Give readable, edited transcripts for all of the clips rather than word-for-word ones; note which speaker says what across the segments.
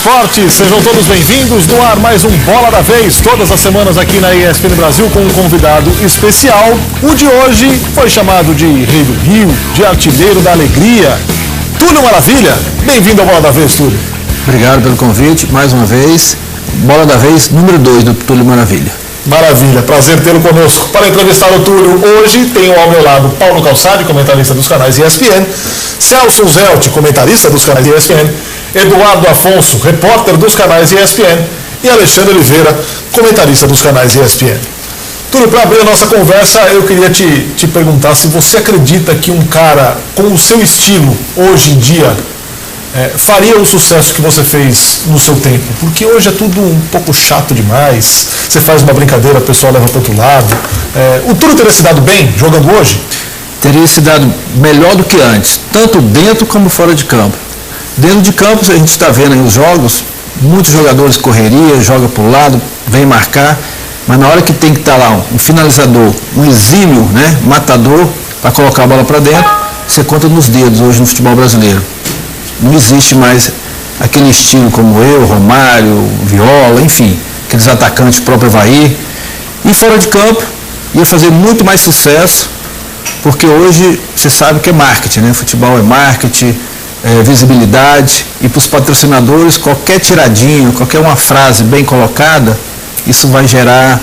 Speaker 1: esporte, sejam todos bem-vindos. No ar mais um Bola da Vez, todas as semanas aqui na ESPN Brasil com um convidado especial. O de hoje foi chamado de Rei do Rio, de Artilheiro da Alegria. Túlio Maravilha, bem-vindo ao Bola da Vez, Túlio.
Speaker 2: Obrigado pelo convite, mais uma vez. Bola da Vez número 2 do Túlio Maravilha.
Speaker 1: Maravilha, prazer tê-lo conosco. Para entrevistar o Túlio hoje, tenho ao meu lado Paulo Calçade, comentarista dos canais ESPN, Celso Zelt, comentarista dos canais ESPN, Eduardo Afonso, repórter dos canais ESPN, e Alexandre Oliveira, comentarista dos canais ESPN. Túlio, para abrir a nossa conversa, eu queria te perguntar se você acredita que um cara com o seu estilo, hoje em dia, faria o sucesso que você fez no seu tempo, porque hoje é tudo um pouco chato demais, você faz uma brincadeira, o pessoal leva para outro lado. O Túlio teria se dado bem jogando hoje?
Speaker 2: Teria se dado melhor do que antes, tanto dentro como fora de campo. Dentro de campo, a gente está vendo aí os jogos, muitos jogadores correria, joga para o lado, vem marcar, mas na hora que tem que estar lá um finalizador, um exímio, matador, para colocar a bola para dentro, você conta nos dedos hoje no futebol brasileiro. Não existe mais aquele estilo como eu, Romário, Viola, enfim, aqueles atacantes próprio Avaí. E fora de campo, ia fazer muito mais sucesso, porque hoje você sabe que é marketing, Futebol é marketing, visibilidade, e para os patrocinadores, qualquer tiradinho, qualquer uma frase bem colocada, isso vai gerar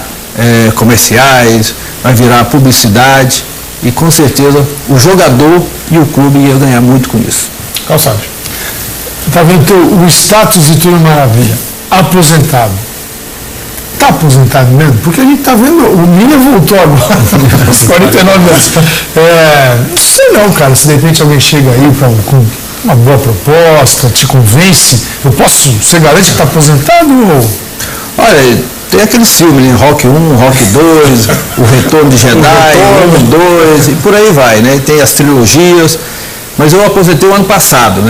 Speaker 2: comerciais, vai virar publicidade, e com certeza o jogador e o clube iam ganhar muito com isso.
Speaker 1: Calçado.
Speaker 3: Está vendo o status de Túlio Maravilha, aposentado. Está aposentado mesmo? Porque a gente está vendo, o Miller voltou agora, aos 49 anos. Não sei não, cara, se de repente alguém chega aí com uma boa proposta, te convence, você garante que está aposentado ou...
Speaker 2: Olha, tem aquele filme, Rock 1, Rock 2, o Retorno de Jedi, 1, 2, e por aí vai, Tem as trilogias, mas eu aposentei o ano passado,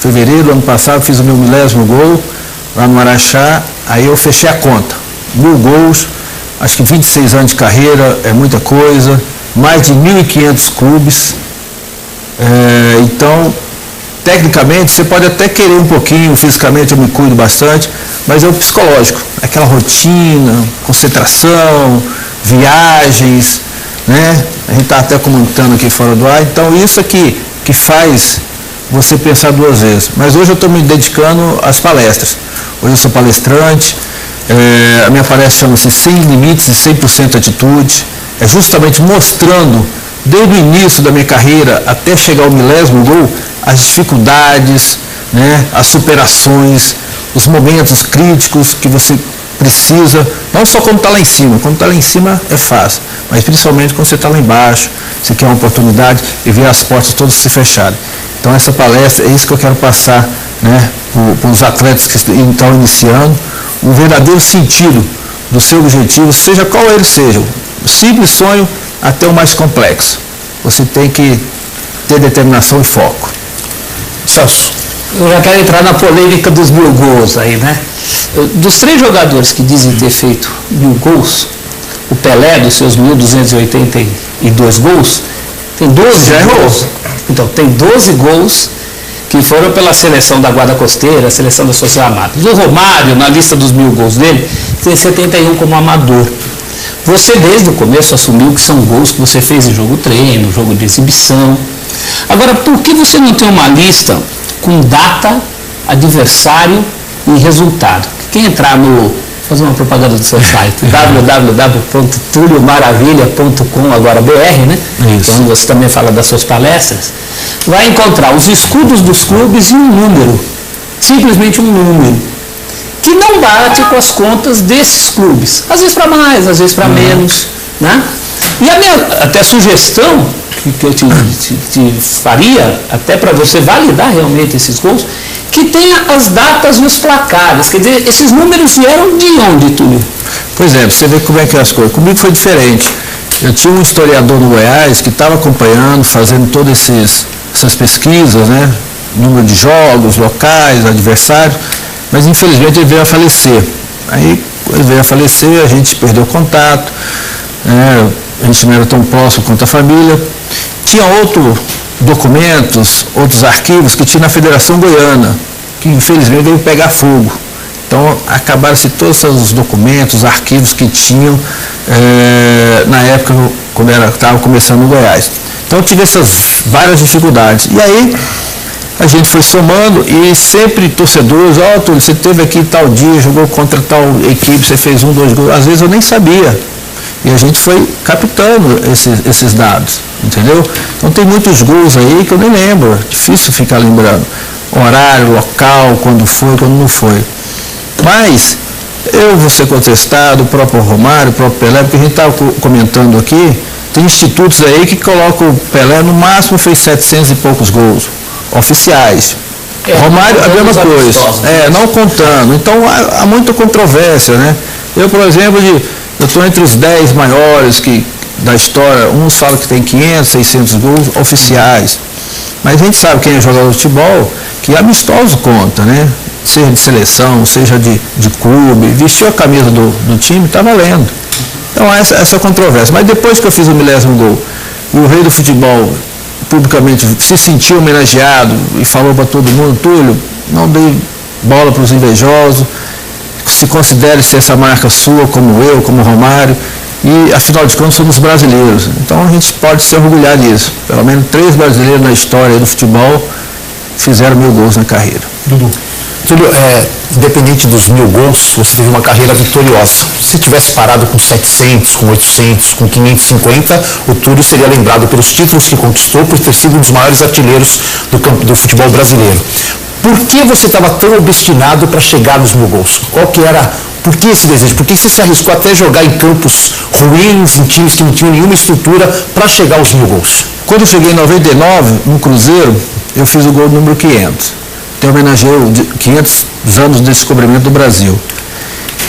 Speaker 2: Fevereiro do ano passado, fiz o meu 1000º gol lá no Araxá, aí eu fechei a conta. 1000 gols, acho que 26 anos de carreira, é muita coisa, mais de 1.500 clubes. Então, tecnicamente, você pode até querer um pouquinho, fisicamente eu me cuido bastante, mas é o psicológico, aquela rotina, concentração, viagens, A gente está até comentando aqui fora do ar, então isso aqui que faz você pensar duas vezes. Mas hoje eu estou me dedicando às palestras. Hoje eu sou palestrante, a minha palestra chama-se Sem Limites e 100% Atitude. É justamente mostrando, desde o início da minha carreira até chegar ao 1000º gol, as dificuldades, as superações, os momentos críticos que você precisa, não só quando está lá em cima. Quando está lá em cima é fácil, mas principalmente quando você está lá embaixo, você quer uma oportunidade e vê as portas todas se fecharem. Então essa palestra, é isso que eu quero passar para os atletas que estão iniciando, o verdadeiro sentido do seu objetivo, seja qual ele seja, o simples sonho até o mais complexo. Você tem que ter determinação e foco.
Speaker 1: Celso.
Speaker 4: Eu já quero entrar na polêmica dos 1000 gols aí, Dos 3 jogadores que dizem ter feito 1000 gols, o Pelé, dos seus 1.282 gols, tem 12 gols. Então, tem 12 gols que foram pela seleção da Guarda Costeira, a seleção da Social Amados. O Romário, na lista dos 1000 gols dele, tem 71 como amador. Você, desde o começo, assumiu que são gols que você fez em jogo treino, jogo de exibição. Agora, por que você não tem uma lista com data, adversário e resultado? Quem entrar fazer uma propaganda do seu site, www.tuliomaravilha.com, agora BR, Então você também fala das suas palestras, vai encontrar os escudos dos clubes e um número, simplesmente um número, que não bate com as contas desses clubes, às vezes para mais, às vezes para menos, E a minha até sugestão que eu te faria, até para você validar realmente esses gols, que tenha as datas e os placares. Quer dizer, esses números vieram de onde, Túlio?
Speaker 2: Pois é, você vê como é que é as coisas. Comigo foi diferente. Eu tinha um historiador no Goiás que estava acompanhando, fazendo todas essas pesquisas, Número de jogos, locais, adversários, mas infelizmente ele veio a falecer. Aí, quando ele veio a falecer, a gente perdeu o contato, a gente não era tão próximo quanto a família. Tinha outros documentos, outros arquivos que tinha na Federação Goiana, que infelizmente veio pegar fogo. Então acabaram-se todos os documentos, os arquivos que tinham na época quando estava começando no Goiás. Então eu tive essas várias dificuldades. E aí a gente foi somando e sempre torcedores, Túlio, você teve aqui tal dia, jogou contra tal equipe, você fez 1, 2 gols. Às vezes eu nem sabia. E a gente foi captando esses dados, entendeu? Então tem muitos gols aí que eu nem lembro, difícil ficar lembrando. Horário, local, quando foi, quando não foi. Mas eu vou ser contestado, o próprio Romário, o próprio Pelé, porque a gente estava comentando aqui, tem institutos aí que colocam o Pelé, no máximo fez 700 e poucos gols oficiais. Romário, a mesma coisa, não contando. Então há muita controvérsia, né? Eu, por exemplo, eu estou entre os 10 maiores da história, uns falam que tem 500, 600 gols oficiais. Mas a gente sabe quem é jogador de futebol, que amistoso conta, né? Seja de seleção, seja de clube, vestiu a camisa do time, está valendo. Então essa controvérsia. Mas depois que eu fiz o 1000º gol, e o rei do futebol publicamente se sentiu homenageado e falou para todo mundo, Túlio, não dei bola para os invejosos, se considere ser essa marca sua, como eu, como Romário, e afinal de contas somos brasileiros. Então a gente pode se orgulhar disso. Pelo menos 3 brasileiros na história do futebol fizeram 1000 gols na carreira.
Speaker 1: Túlio, independente dos 1000 gols, você teve uma carreira vitoriosa. Se tivesse parado com 700, com 800, com 550, o Túlio seria lembrado pelos títulos que conquistou, por ter sido um dos maiores artilheiros do futebol brasileiro. Por que você estava tão obstinado para chegar nos 1000 gols? Por que esse desejo? Por que você se arriscou até jogar em campos ruins, em times que não tinham nenhuma estrutura, para chegar aos 1000 gols?
Speaker 2: Quando eu cheguei em 99, no Cruzeiro, eu fiz o gol número 500. Então homenageou 500 anos do descobrimento do Brasil.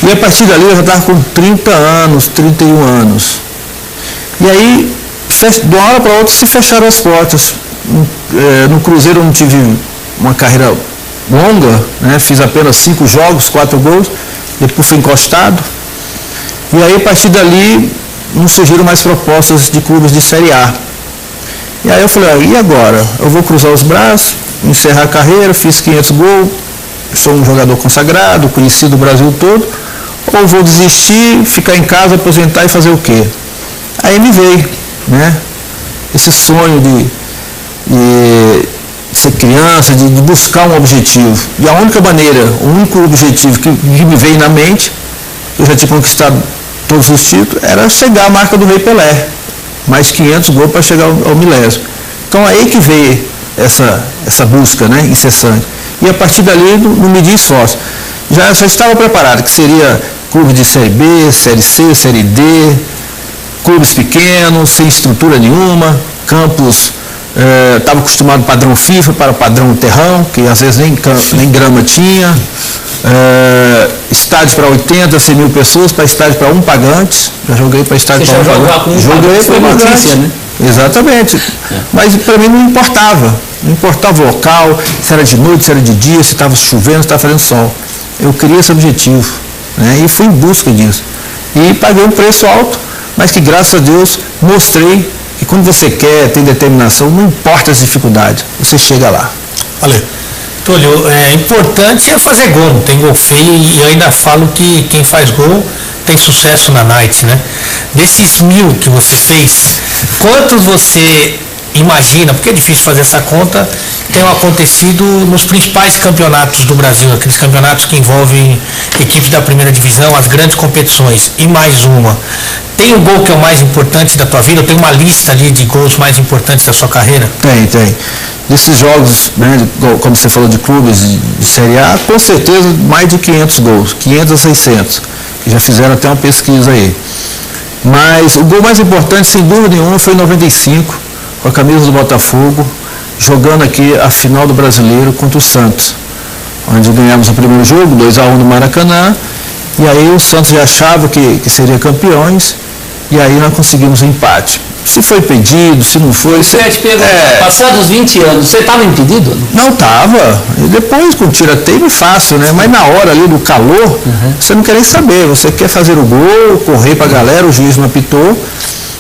Speaker 2: E a partir dali eu já estava com 30 anos, 31 anos. E aí, de uma hora para outra, se fecharam as portas. No Cruzeiro eu não tive uma carreira longa, né? Fiz apenas 5 jogos, 4 gols, depois fui encostado. E aí, a partir dali, não surgiram mais propostas de clubes de Série A. E aí eu falei, e agora? Eu vou cruzar os braços, encerrar a carreira, fiz 500 gols, sou um jogador consagrado, conhecido do Brasil todo, ou vou desistir, ficar em casa, aposentar e fazer o quê? Aí me veio, né? Esse sonho de ser criança, de buscar um objetivo. E a única maneira, o único objetivo que me veio na mente, eu já tinha conquistado todos os títulos, era chegar à marca do Rei Pelé. Mais 500 gols para chegar ao 1000º. Então aí que veio essa busca, né, incessante. E a partir dali não medi esforço. Já estava preparado, que seria clube de Série B, Série C, Série D, clubes pequenos, sem estrutura nenhuma, campos, estava acostumado padrão FIFA para padrão terrão, que às vezes nem grama tinha, estádio para 80, 100 mil pessoas, para estádio para 1 pagante, já joguei para estádio para 1 pagante. Joguei para notícia, né? Exatamente. Mas para mim não importava o local, se era de noite, se era de dia, se estava chovendo, se estava fazendo sol. Eu queria esse objetivo, né? E fui em busca disso. E paguei um preço alto, mas que graças a Deus mostrei que quando você quer, tem determinação, não importa as dificuldades, você chega lá.
Speaker 1: Ale.
Speaker 5: Túlio, importante é fazer gol, não tem gol feio, e eu ainda falo que quem faz gol tem sucesso na night, né? Desses 1000 que você fez, quantos você imagina, porque é difícil fazer essa conta, tenham acontecido nos principais campeonatos do Brasil, aqueles campeonatos que envolvem equipes da primeira divisão, as grandes competições, e mais uma. Tem um gol que é o mais importante da tua vida? Tem uma lista ali de gols mais importantes da sua carreira?
Speaker 2: Tem. Desses jogos, né, como você falou, de clubes de Série A, com certeza mais de 500 gols, 500 a 600, que já fizeram até uma pesquisa aí. Mas o gol mais importante, sem dúvida nenhuma, foi em 95, com a camisa do Botafogo, jogando aqui a final do Brasileiro contra o Santos, onde ganhamos o primeiro jogo, 2-1 no Maracanã, e aí o Santos já achava que seria campeões, e aí nós conseguimos um empate. Se foi pedido, se não foi...
Speaker 4: Você te perguntar, passados 20 anos, você estava impedido?
Speaker 2: Não estava. Depois, com tiroteio, é fácil, né? Mas na hora ali do calor, você não quer nem saber. Você quer fazer o gol, correr para a galera, o juiz não apitou,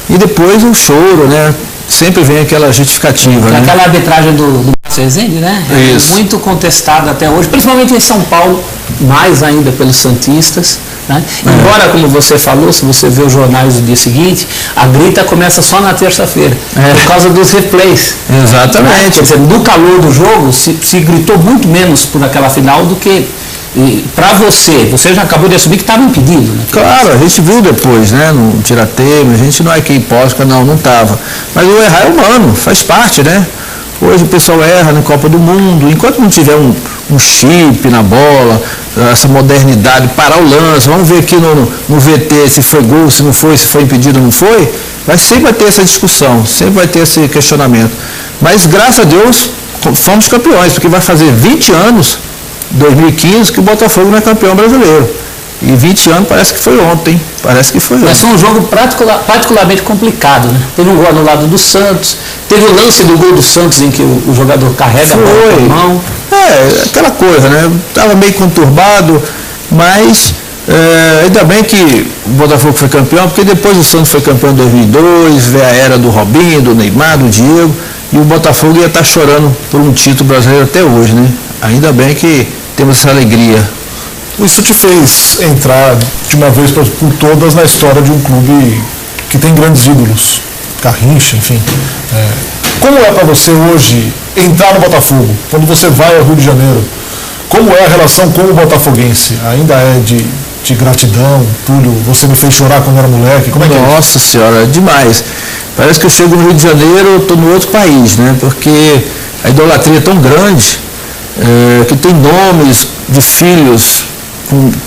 Speaker 2: e depois o choro, né? Sempre vem aquela justificativa, né?
Speaker 4: Aquela arbitragem do Rezende, né?
Speaker 2: Isso.
Speaker 4: Muito contestado até hoje, principalmente em São Paulo, mais ainda pelos santistas. Né? Embora, como você falou, se você vê os jornais do dia seguinte, a grita começa só na terça-feira, por causa dos replays.
Speaker 2: Exatamente.
Speaker 4: Quer dizer, no calor do jogo, se gritou muito menos por aquela final do que para você já acabou de assumir que estava impedido, né?
Speaker 2: Claro, a gente viu depois, né, no tirateima, a gente não é que hipócrita, não estava. Mas o errar é humano, faz parte, né? Hoje o pessoal erra na Copa do Mundo, enquanto não tiver um chip na bola, essa modernidade, parar o lance, vamos ver aqui no VT se foi gol, se não foi, se foi impedido ou não foi, sempre vai ter essa discussão, sempre vai ter esse questionamento. Mas graças a Deus fomos campeões, porque vai fazer 20 anos, 2015, que o Botafogo não é campeão brasileiro. E 20 anos parece que foi ontem.
Speaker 4: Mas foi um jogo particularmente complicado, né? Teve um gol anulado do Santos, teve o lance do gol do Santos em que o jogador carrega a bola com a mão.
Speaker 2: Aquela coisa, né? Estava meio conturbado, mas ainda bem que o Botafogo foi campeão, porque depois o Santos foi campeão em 2002, veio a era do Robinho, do Neymar, do Diego, e o Botafogo ia estar chorando por um título brasileiro até hoje, né? Ainda bem que temos essa alegria.
Speaker 1: Isso te fez entrar de uma vez por todas na história de um clube que tem grandes ídolos, Garrincha, enfim. Como é para você hoje entrar no Botafogo, quando você vai ao Rio de Janeiro? Como é a relação com o botafoguense? Ainda é de gratidão? Túlio, você me fez chorar quando era moleque? Como é que
Speaker 2: Nossa Senhora, é demais. Parece que eu chego no Rio de Janeiro, eu estou no outro país, né? Porque a idolatria é tão grande que tem nomes de filhos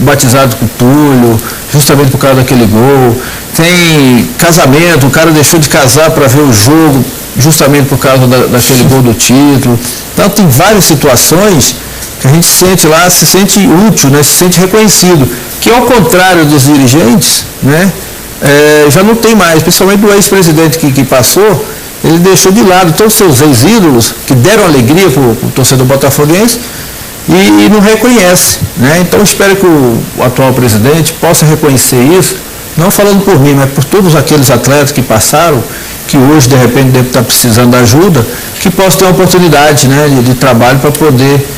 Speaker 2: batizados com Túlio, justamente por causa daquele gol. Tem casamento, o cara deixou de casar para ver o jogo, justamente por causa daquele gol do título. Então tem várias situações que a gente sente lá, se sente útil, né? Se sente reconhecido, que ao contrário dos dirigentes, né? Já não tem mais, principalmente do ex-presidente que passou, ele deixou de lado todos os seus ex-ídolos que deram alegria para o torcedor botafoguense e não reconhece, né? Então espero que o atual presidente possa reconhecer isso, não falando por mim, mas por todos aqueles atletas que passaram, que hoje de repente devem estar precisando de ajuda, que possam ter uma oportunidade, né, de trabalho para poder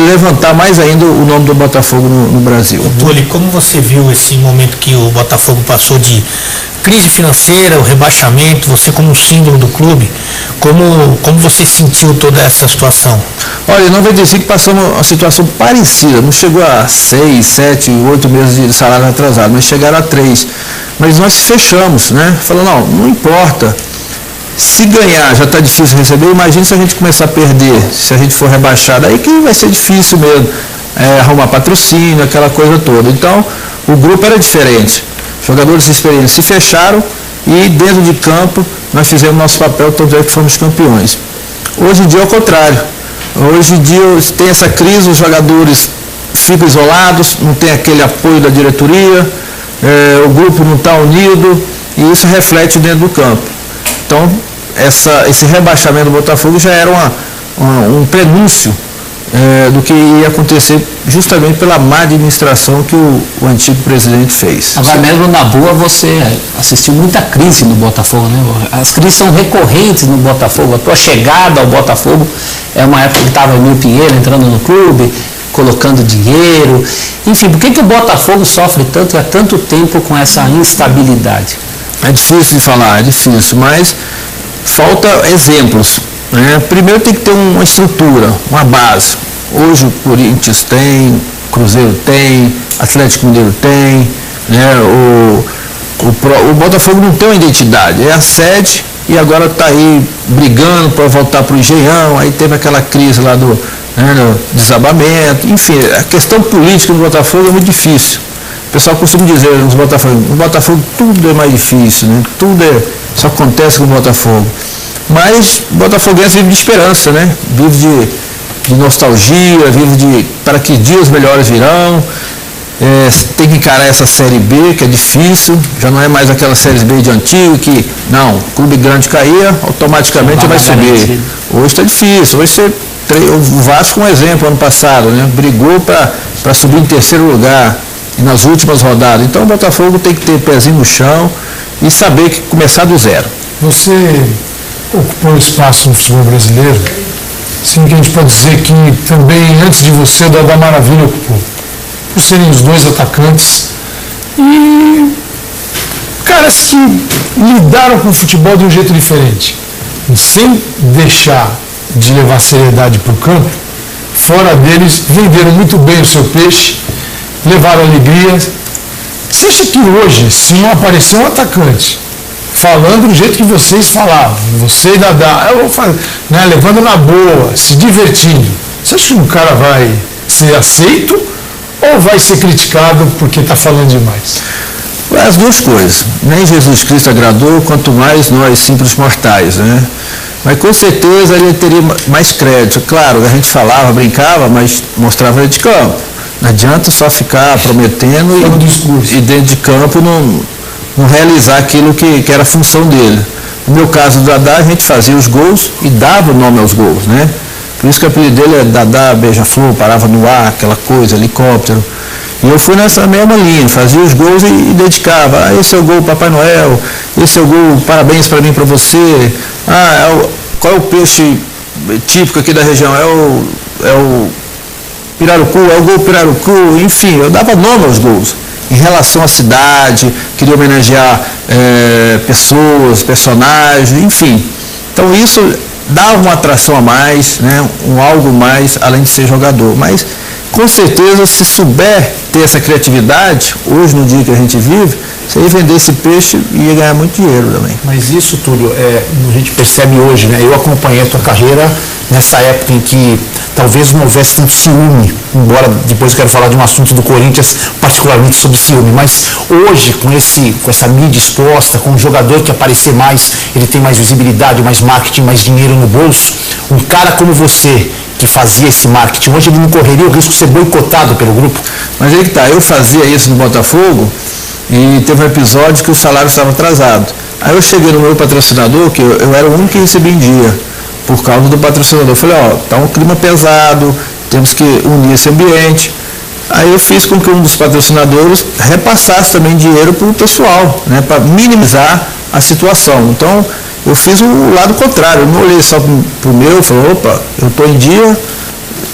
Speaker 2: levantar mais ainda o nome do Botafogo no Brasil.
Speaker 5: Túlio, como você viu esse momento que o Botafogo passou de crise financeira, o rebaixamento, você como símbolo do clube, como você sentiu toda essa situação?
Speaker 2: Olha, não vou dizer que passamos uma situação parecida, não chegou a 6, 7, 8 meses de salário atrasado, mas chegaram a 3. Mas nós fechamos, né? Falando, não importa, se ganhar já está difícil receber, imagina se a gente começar a perder, se a gente for rebaixado, aí que vai ser difícil mesmo, arrumar patrocínio, aquela coisa toda. Então, o grupo era diferente. Jogadores experientes se fecharam e dentro de campo nós fizemos nosso papel, tanto é que fomos campeões. Hoje em dia é o contrário. Hoje em dia tem essa crise, os jogadores ficam isolados, não tem aquele apoio da diretoria, o grupo não está unido e isso reflete dentro do campo. Então, esse rebaixamento do Botafogo já era um prenúncio do que ia acontecer justamente pela má administração que o antigo presidente fez.
Speaker 4: Agora mesmo na boa você assistiu muita crise no Botafogo, né? As crises são recorrentes no Botafogo. A tua chegada ao Botafogo é uma época que estava Emil Pinheiro entrando no clube, colocando dinheiro. Enfim, por que o Botafogo sofre tanto e há tanto tempo com essa instabilidade?
Speaker 2: É difícil de falar, é difícil, mas falta exemplos, né? Primeiro tem que ter uma estrutura, uma base. Hoje o Corinthians tem, o Cruzeiro tem, Atlético Mineiro tem, né? O Botafogo não tem uma identidade, é a sede e agora está aí brigando para voltar para o Engenhão, aí teve aquela crise lá do desabamento, enfim, a questão política do Botafogo é muito difícil. O pessoal costuma dizer no Botafogo tudo é mais difícil, né? Só acontece com o Botafogo. Mas o botafoguense vive de esperança, né? Vive de nostalgia, vive para que dias melhores virão. Tem que encarar essa Série B, que é difícil, já não é mais aquela Série B de antigo, que o clube grande caía, automaticamente vai subir. Hoje está difícil, hoje o Vasco, um exemplo, ano passado, né? Brigou para subir em terceiro lugar nas últimas rodadas. Então o Botafogo tem que ter pezinho no chão e saber que começar do zero.
Speaker 3: Você ocupou espaço no futebol brasileiro, Sim, que a gente pode dizer que também, antes de você, o Dadá Maravilha ocupou. Por serem os dois atacantes. E caras que lidaram com o futebol de um jeito diferente. E sem deixar de levar seriedade para o campo, fora deles, venderam muito bem o seu peixe, levaram alegria. Você acha que hoje, se não aparecer um atacante falando do jeito que vocês falavam, você e Dadá, né, levando na boa, se divertindo, você acha que um cara vai ser aceito ou vai ser criticado porque está falando demais?
Speaker 2: As duas coisas. Nem Jesus Cristo agradou, quanto mais nós simples mortais, né? Mas com certeza ele teria mais crédito. Claro, a gente falava, brincava, mas mostrava ele de campo. Não adianta só ficar prometendo e dentro de campo não realizar aquilo que era a função dele. No meu caso do Dadá, a gente fazia os gols e dava o nome aos gols, né? Por isso que o apelido dele é Dadá Beija-Flor, parava no ar, aquela coisa, helicóptero. E eu fui nessa mesma linha, fazia os gols e dedicava. Esse é o gol Papai Noel, esse é o gol parabéns para mim, para você. Qual é o peixe típico aqui da região? É o pirarucu, é o gol pirarucu, enfim, eu dava nome aos gols. Em relação à cidade, queria homenagear pessoas, personagens, enfim. Então isso dava uma atração a mais, né? Algo mais, além de ser jogador. Mas com certeza, se souber ter essa criatividade, hoje no dia que a gente vive, você ia vender esse peixe e ia ganhar muito dinheiro também.
Speaker 6: Mas isso, Túlio, a gente percebe hoje, né? Eu acompanhei a tua carreira nessa época em que talvez não houvesse tanto ciúme, embora depois eu quero falar de um assunto do Corinthians, particularmente sobre ciúme, mas hoje, com essa mídia exposta, com um jogador que aparecer mais, ele tem mais visibilidade, mais marketing, mais dinheiro no bolso, um cara como você, que fazia esse marketing, hoje ele não correria o risco de ser boicotado pelo grupo?
Speaker 2: Mas aí que tá, eu fazia isso no Botafogo e teve um episódio que o salário estava atrasado. Aí eu cheguei no meu patrocinador, que eu era o único que recebia em dia, por causa do patrocinador. Eu falei, tá um clima pesado, temos que unir esse ambiente. Aí eu fiz com que um dos patrocinadores repassasse também dinheiro para o pessoal, né, para minimizar a situação. Então, eu fiz o lado contrário, eu não olhei só para o meu, falei, opa, eu estou em dia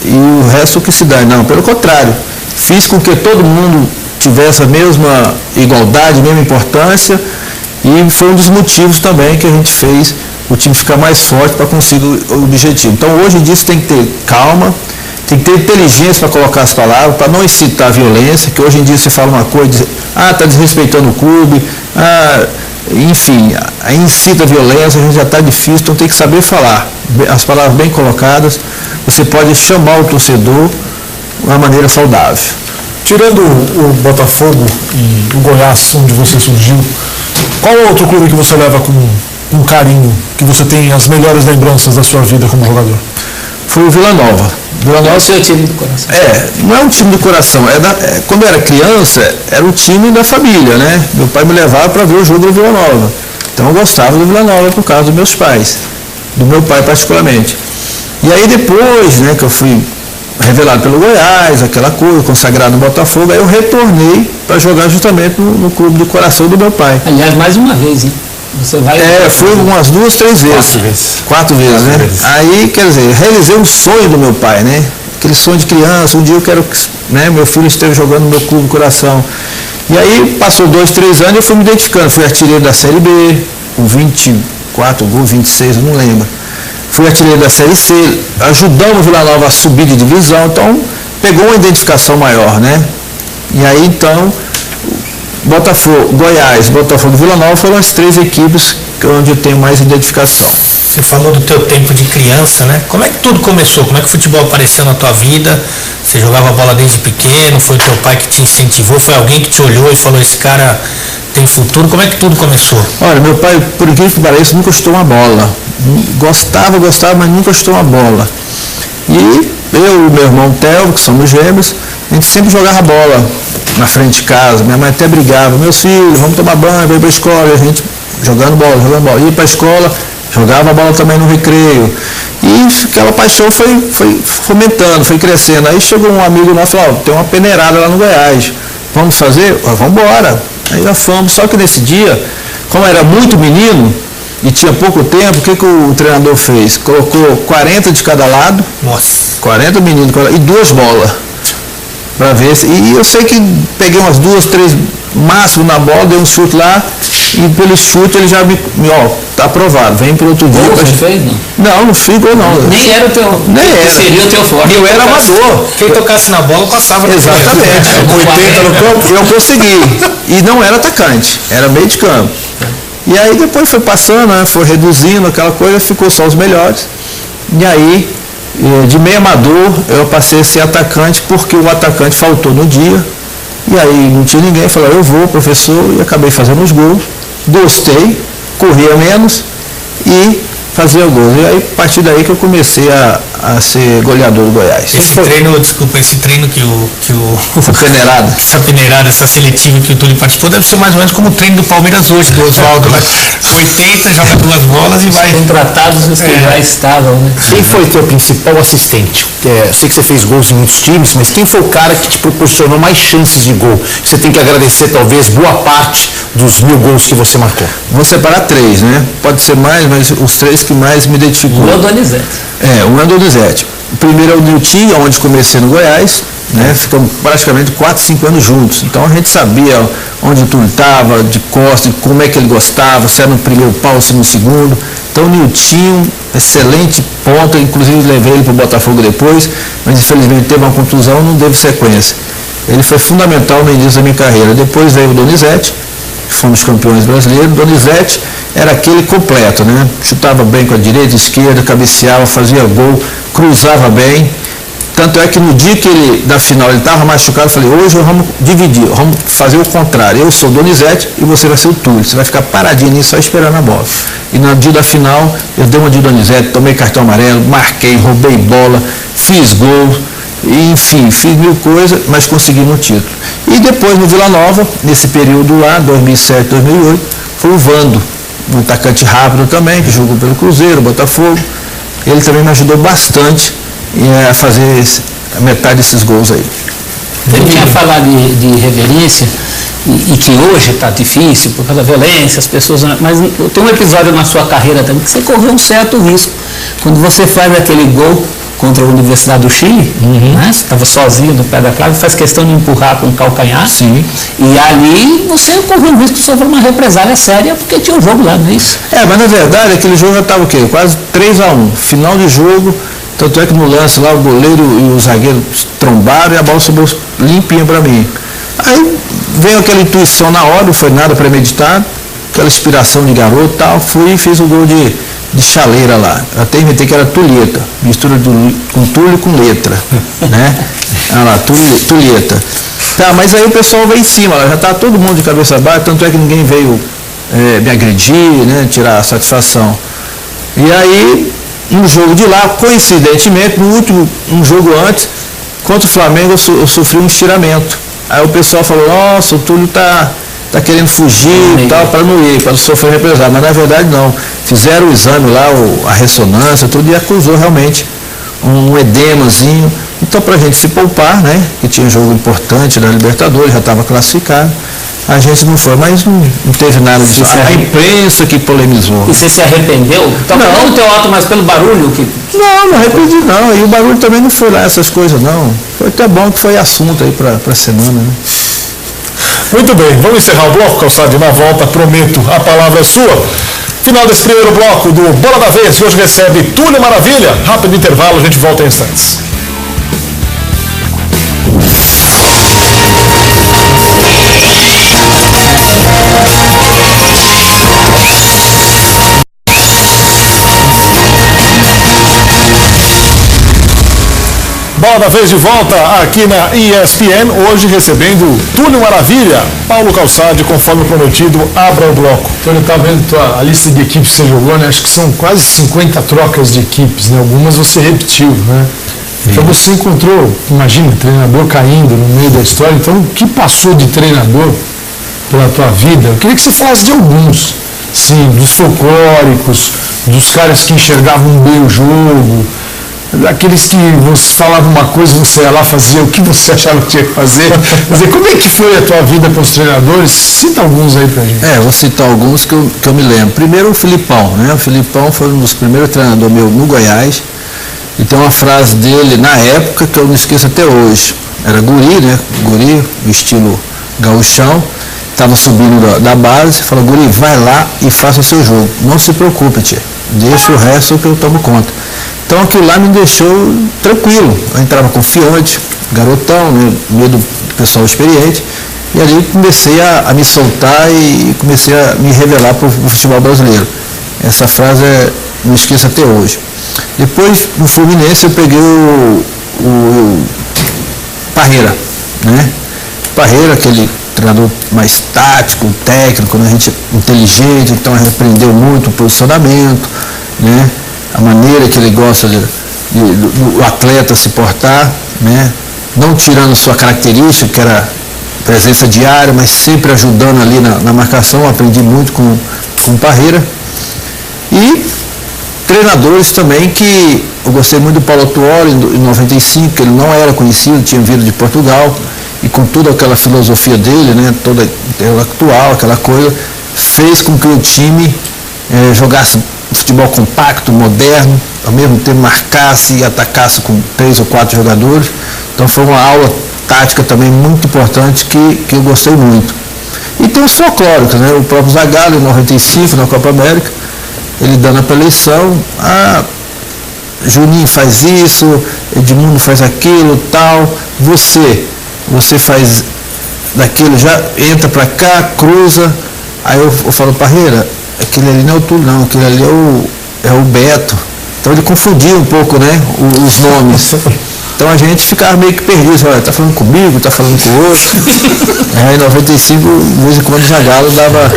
Speaker 2: e o resto que se dá. Não, pelo contrário, fiz com que todo mundo tivesse a mesma igualdade, a mesma importância, e foi um dos motivos também que a gente fez o time ficar mais forte para conseguir o objetivo. Então hoje em dia você tem que ter calma, tem que ter inteligência para colocar as palavras, para não incitar a violência, que hoje em dia você fala uma coisa, está desrespeitando o clube, enfim, incita a violência, a gente já está difícil, então tem que saber falar, as palavras bem colocadas, você pode chamar o torcedor de uma maneira saudável.
Speaker 1: Tirando o Botafogo e o Goiás, onde você surgiu, qual outro clube que você leva com carinho, que você tem as melhores lembranças da sua vida como jogador?
Speaker 2: Foi o Vila Nova. Vila Nova
Speaker 4: é o seu time do coração.
Speaker 2: Não é um time do coração. Quando eu era criança, era o time da família, né? Meu pai me levava para ver o jogo do Vila Nova. Então eu gostava do Vila Nova por causa dos meus pais, do meu pai particularmente. E aí depois, né, que eu fui revelado pelo Goiás, aquela coisa, consagrado no Botafogo, aí eu retornei para jogar justamente no clube do coração do meu pai.
Speaker 4: Aliás, mais uma vez, hein? Você vai...
Speaker 2: Foi umas 2, 3 vezes. 4 vezes, né? Aí, quer dizer, realizei um sonho do meu pai, né? Aquele sonho de criança, um dia eu quero que, né, meu filho esteja jogando no meu clube do coração. E aí, passou 2, 3 anos e eu fui me identificando. Fui artilheiro da Série B, com 24 gols, 26, eu não lembro. Fui artilheiro da Série C, ajudamos o Vila Nova a subir de divisão, então pegou uma identificação maior, né? E aí, então, Botafogo, Goiás, Botafogo e Vila Nova foram as 3 equipes onde eu tenho mais identificação.
Speaker 5: Você falou do teu tempo de criança, né? Como é que tudo começou? Como é que o futebol apareceu na tua vida? Você jogava bola desde pequeno? Foi teu pai que te incentivou? Foi alguém que te olhou e falou, esse cara tem futuro? Como é que tudo começou?
Speaker 2: Olha, meu pai, por incrível que pareça, nunca chutou uma bola. Gostava, mas nunca chutou uma bola. E eu e meu irmão Theo, que somos gêmeos, a gente sempre jogava bola na frente de casa. Minha mãe até brigava, meus filhos, vamos tomar banho, vamos para a escola. E a gente jogando bola. Ia para a escola, jogava bola também no recreio. E aquela paixão foi fomentando, foi crescendo. Aí chegou um amigo nosso e falou, tem uma peneirada lá no Goiás, vamos fazer? Vamos embora. Aí já fomos, só que nesse dia, como era muito menino, e tinha pouco tempo, o que o treinador fez? Colocou 40 de cada lado,
Speaker 5: Nossa.
Speaker 2: 40 meninos e 2 bolas. Pra ver se. E eu sei que peguei umas 2, 3 máximo na bola, dei um chute lá, e pelo chute ele já me tá aprovado, vem pro outro dia.
Speaker 4: Você fez, não?
Speaker 2: Não ficou não.
Speaker 4: Nem era o teu.
Speaker 2: Nem era.
Speaker 4: Seria o teu forte.
Speaker 2: Eu era amador.
Speaker 5: Quem tocasse na bola passava.
Speaker 2: Exatamente. 80 no campo, eu consegui. E não era atacante, era meio de campo. E aí depois foi passando, né, foi reduzindo aquela coisa, ficou só os melhores. E aí, de meio amador, eu passei a ser atacante porque o atacante faltou no dia. E aí não tinha ninguém, falou, eu vou, professor, e acabei fazendo os gols. Gostei, corria menos e fazia gols. E aí, a partir daí que eu comecei a ser goleador do Goiás.
Speaker 5: Esse treino que o
Speaker 2: Essa
Speaker 5: peneirada, essa seletiva que o Túlio participou, deve ser mais ou menos como o treino do Palmeiras hoje, do Oswaldo, né? 80, joga 2 bolas e vai.
Speaker 4: Contratados os que já estavam, né?
Speaker 6: Quem foi teu principal assistente? Eu sei que você fez gols em muitos times, mas quem foi o cara que te proporcionou mais chances de gol? Você tem que agradecer, talvez, boa parte dos 1000 gols que você marcou.
Speaker 2: Vou separar 3, né? Pode ser mais, mas os 3 que mais me identificou.
Speaker 4: O Donizete.
Speaker 2: Um é o Donizete. O primeiro é o Nilton, onde comecei no Goiás, né? Ficamos praticamente 4, 5 anos juntos. Então a gente sabia onde o Túlio estava, de costas, como é que ele gostava, se era no primeiro pau, se no segundo. Então o Nilton, excelente ponta, inclusive levei ele para o Botafogo depois, mas infelizmente teve uma contusão, não teve sequência. Ele foi fundamental no início da minha carreira. Depois veio o Donizete, fomos campeões brasileiros. O Donizete era aquele completo, né? Chutava bem com a direita, esquerda, cabeceava, fazia gol, cruzava bem. Tanto é que no dia que ele, da final, ele estava machucado, eu falei, hoje vamos dividir, vamos fazer o contrário. Eu sou o Donizete e você vai ser o Túlio. Você vai ficar paradinho nisso, só esperando a bola. E no dia da final, eu dei uma de Donizete, tomei cartão amarelo, marquei, roubei bola, fiz gol, enfim, fiz 1000 coisas, mas consegui no título. E depois no Vila Nova, nesse período lá, 2007, 2008, foi o Vando, um atacante rápido também, que jogou pelo Cruzeiro, Botafogo. Ele também me ajudou bastante a fazer a metade desses gols aí.
Speaker 4: Ele tinha falado de reverência e que hoje está difícil por causa da violência, as pessoas. Mas tem um episódio na sua carreira também que você correu um certo risco. Quando você faz aquele gol contra a Universidade do Chile, né? Você estava sozinho no pé da clave, faz questão de empurrar com o calcanhar.
Speaker 2: Sim.
Speaker 4: E ali você correu um risco de sofrer uma represália séria porque tinha um jogo lá, não é isso?
Speaker 2: Mas na verdade aquele jogo já estava o quê? Quase 3-1. Final de jogo. Tanto é que no lance lá o goleiro e o zagueiro trombaram e a bola subiu limpinha para mim. Aí veio aquela intuição na hora, não foi nada premeditado, aquela inspiração de garoto e tal, fui e fiz o gol de chaleira lá. Até inventei que era Tulieta, mistura com Túlio com letra, né? Olha lá, Tulieta. Tá, mas aí o pessoal veio em cima, já tá todo mundo de cabeça baixa, tanto é que ninguém veio me agredir, né? Tirar a satisfação. E aí, no jogo de lá, coincidentemente, no último, um jogo antes, contra o Flamengo, eu sofri um estiramento. Aí o pessoal falou, nossa, o Túlio tá querendo fugir e tal, para não ir, para não sofrer represália. Mas na verdade não. Fizeram o exame lá, a ressonância, tudo, e acusou realmente um edemazinho. Então, para a gente se poupar, né, que tinha um jogo importante na Libertadores, já estava classificado, a gente não foi, mas não teve nada disso. A imprensa que polemizou.
Speaker 4: E você se arrependeu? Não do teu ato, mas pelo barulho?
Speaker 2: Não arrependi não. E o barulho também não foi lá essas coisas não. Foi até bom que foi assunto aí para a semana, né?
Speaker 1: Muito bem, vamos encerrar o bloco, Calçade, na volta, prometo, a palavra é sua. Final desse primeiro bloco do Bola da Vez, que hoje recebe Túlio Maravilha. Rápido intervalo, a gente volta em instantes. Bola da Vez de volta aqui na ESPN, hoje recebendo Túlio Maravilha. Paulo Calçade, conforme prometido, abra o bloco.
Speaker 3: Túlio, está vendo a lista de equipes que você jogou, né? Acho que são quase 50 trocas de equipes, né? Algumas você repetiu, né? Então você encontrou, imagina, treinador caindo no meio da história. Então, o que passou de treinador pela tua vida? Eu queria que você falasse de alguns, sim, dos folclóricos, dos caras que enxergavam bem o jogo. Aqueles que você falava uma coisa, você ia lá fazer o que você achava que tinha que fazer. Quer dizer, como é que foi a tua vida com os treinadores? Cita alguns aí pra gente.
Speaker 2: Vou citar alguns que eu me lembro. Primeiro o Filipão, né? O Filipão foi um dos primeiros treinadores meu no Goiás. E tem uma frase dele na época que eu não esqueço até hoje. Era guri, né? Guri, estilo gauchão. Estava subindo da base, falou: guri, vai lá e faça o seu jogo. Não se preocupe, tia. Deixa o resto que eu tomo conta. Então aquilo lá me deixou tranquilo. Eu entrava confiante, garotão, né? Meio do pessoal experiente. E ali comecei a me soltar e comecei a me revelar para o futebol brasileiro. Essa frase não esqueço até hoje. Depois, no Fluminense, eu peguei o Parreira, né? Parreira, aquele treinador mais tático, técnico, né? Gente inteligente, então aprendeu muito o posicionamento, né? A maneira que ele gosta do atleta se portar, né? Não tirando sua característica, que era presença diária, mas sempre ajudando ali na marcação. Aprendi muito com o Parreira. E treinadores também que eu gostei muito do Paulo Tuori em 95, que ele não era conhecido, tinha vindo de Portugal, e com toda aquela filosofia dele, né, toda intelectual, aquela coisa, fez com que o time jogasse futebol compacto, moderno, ao mesmo tempo marcasse e atacasse com 3 ou 4 jogadores. Então foi uma aula tática também muito importante que eu gostei muito. E tem os folclóricos, né, o próprio Zagallo em 95 na Copa América, ele dando a eleição, Juninho faz isso, Edmundo faz aquilo, tal, você faz daquilo, já entra para cá, cruza. Aí eu falo: Parreira, aquele ali não é o Túlio, não, aquele ali é o Beto. Então ele confundia um pouco, né, os nomes. Então a gente ficava meio que perdido, olha, tá falando comigo, tá falando com o outro. Aí em 95, de vez em quando o Zagallo dava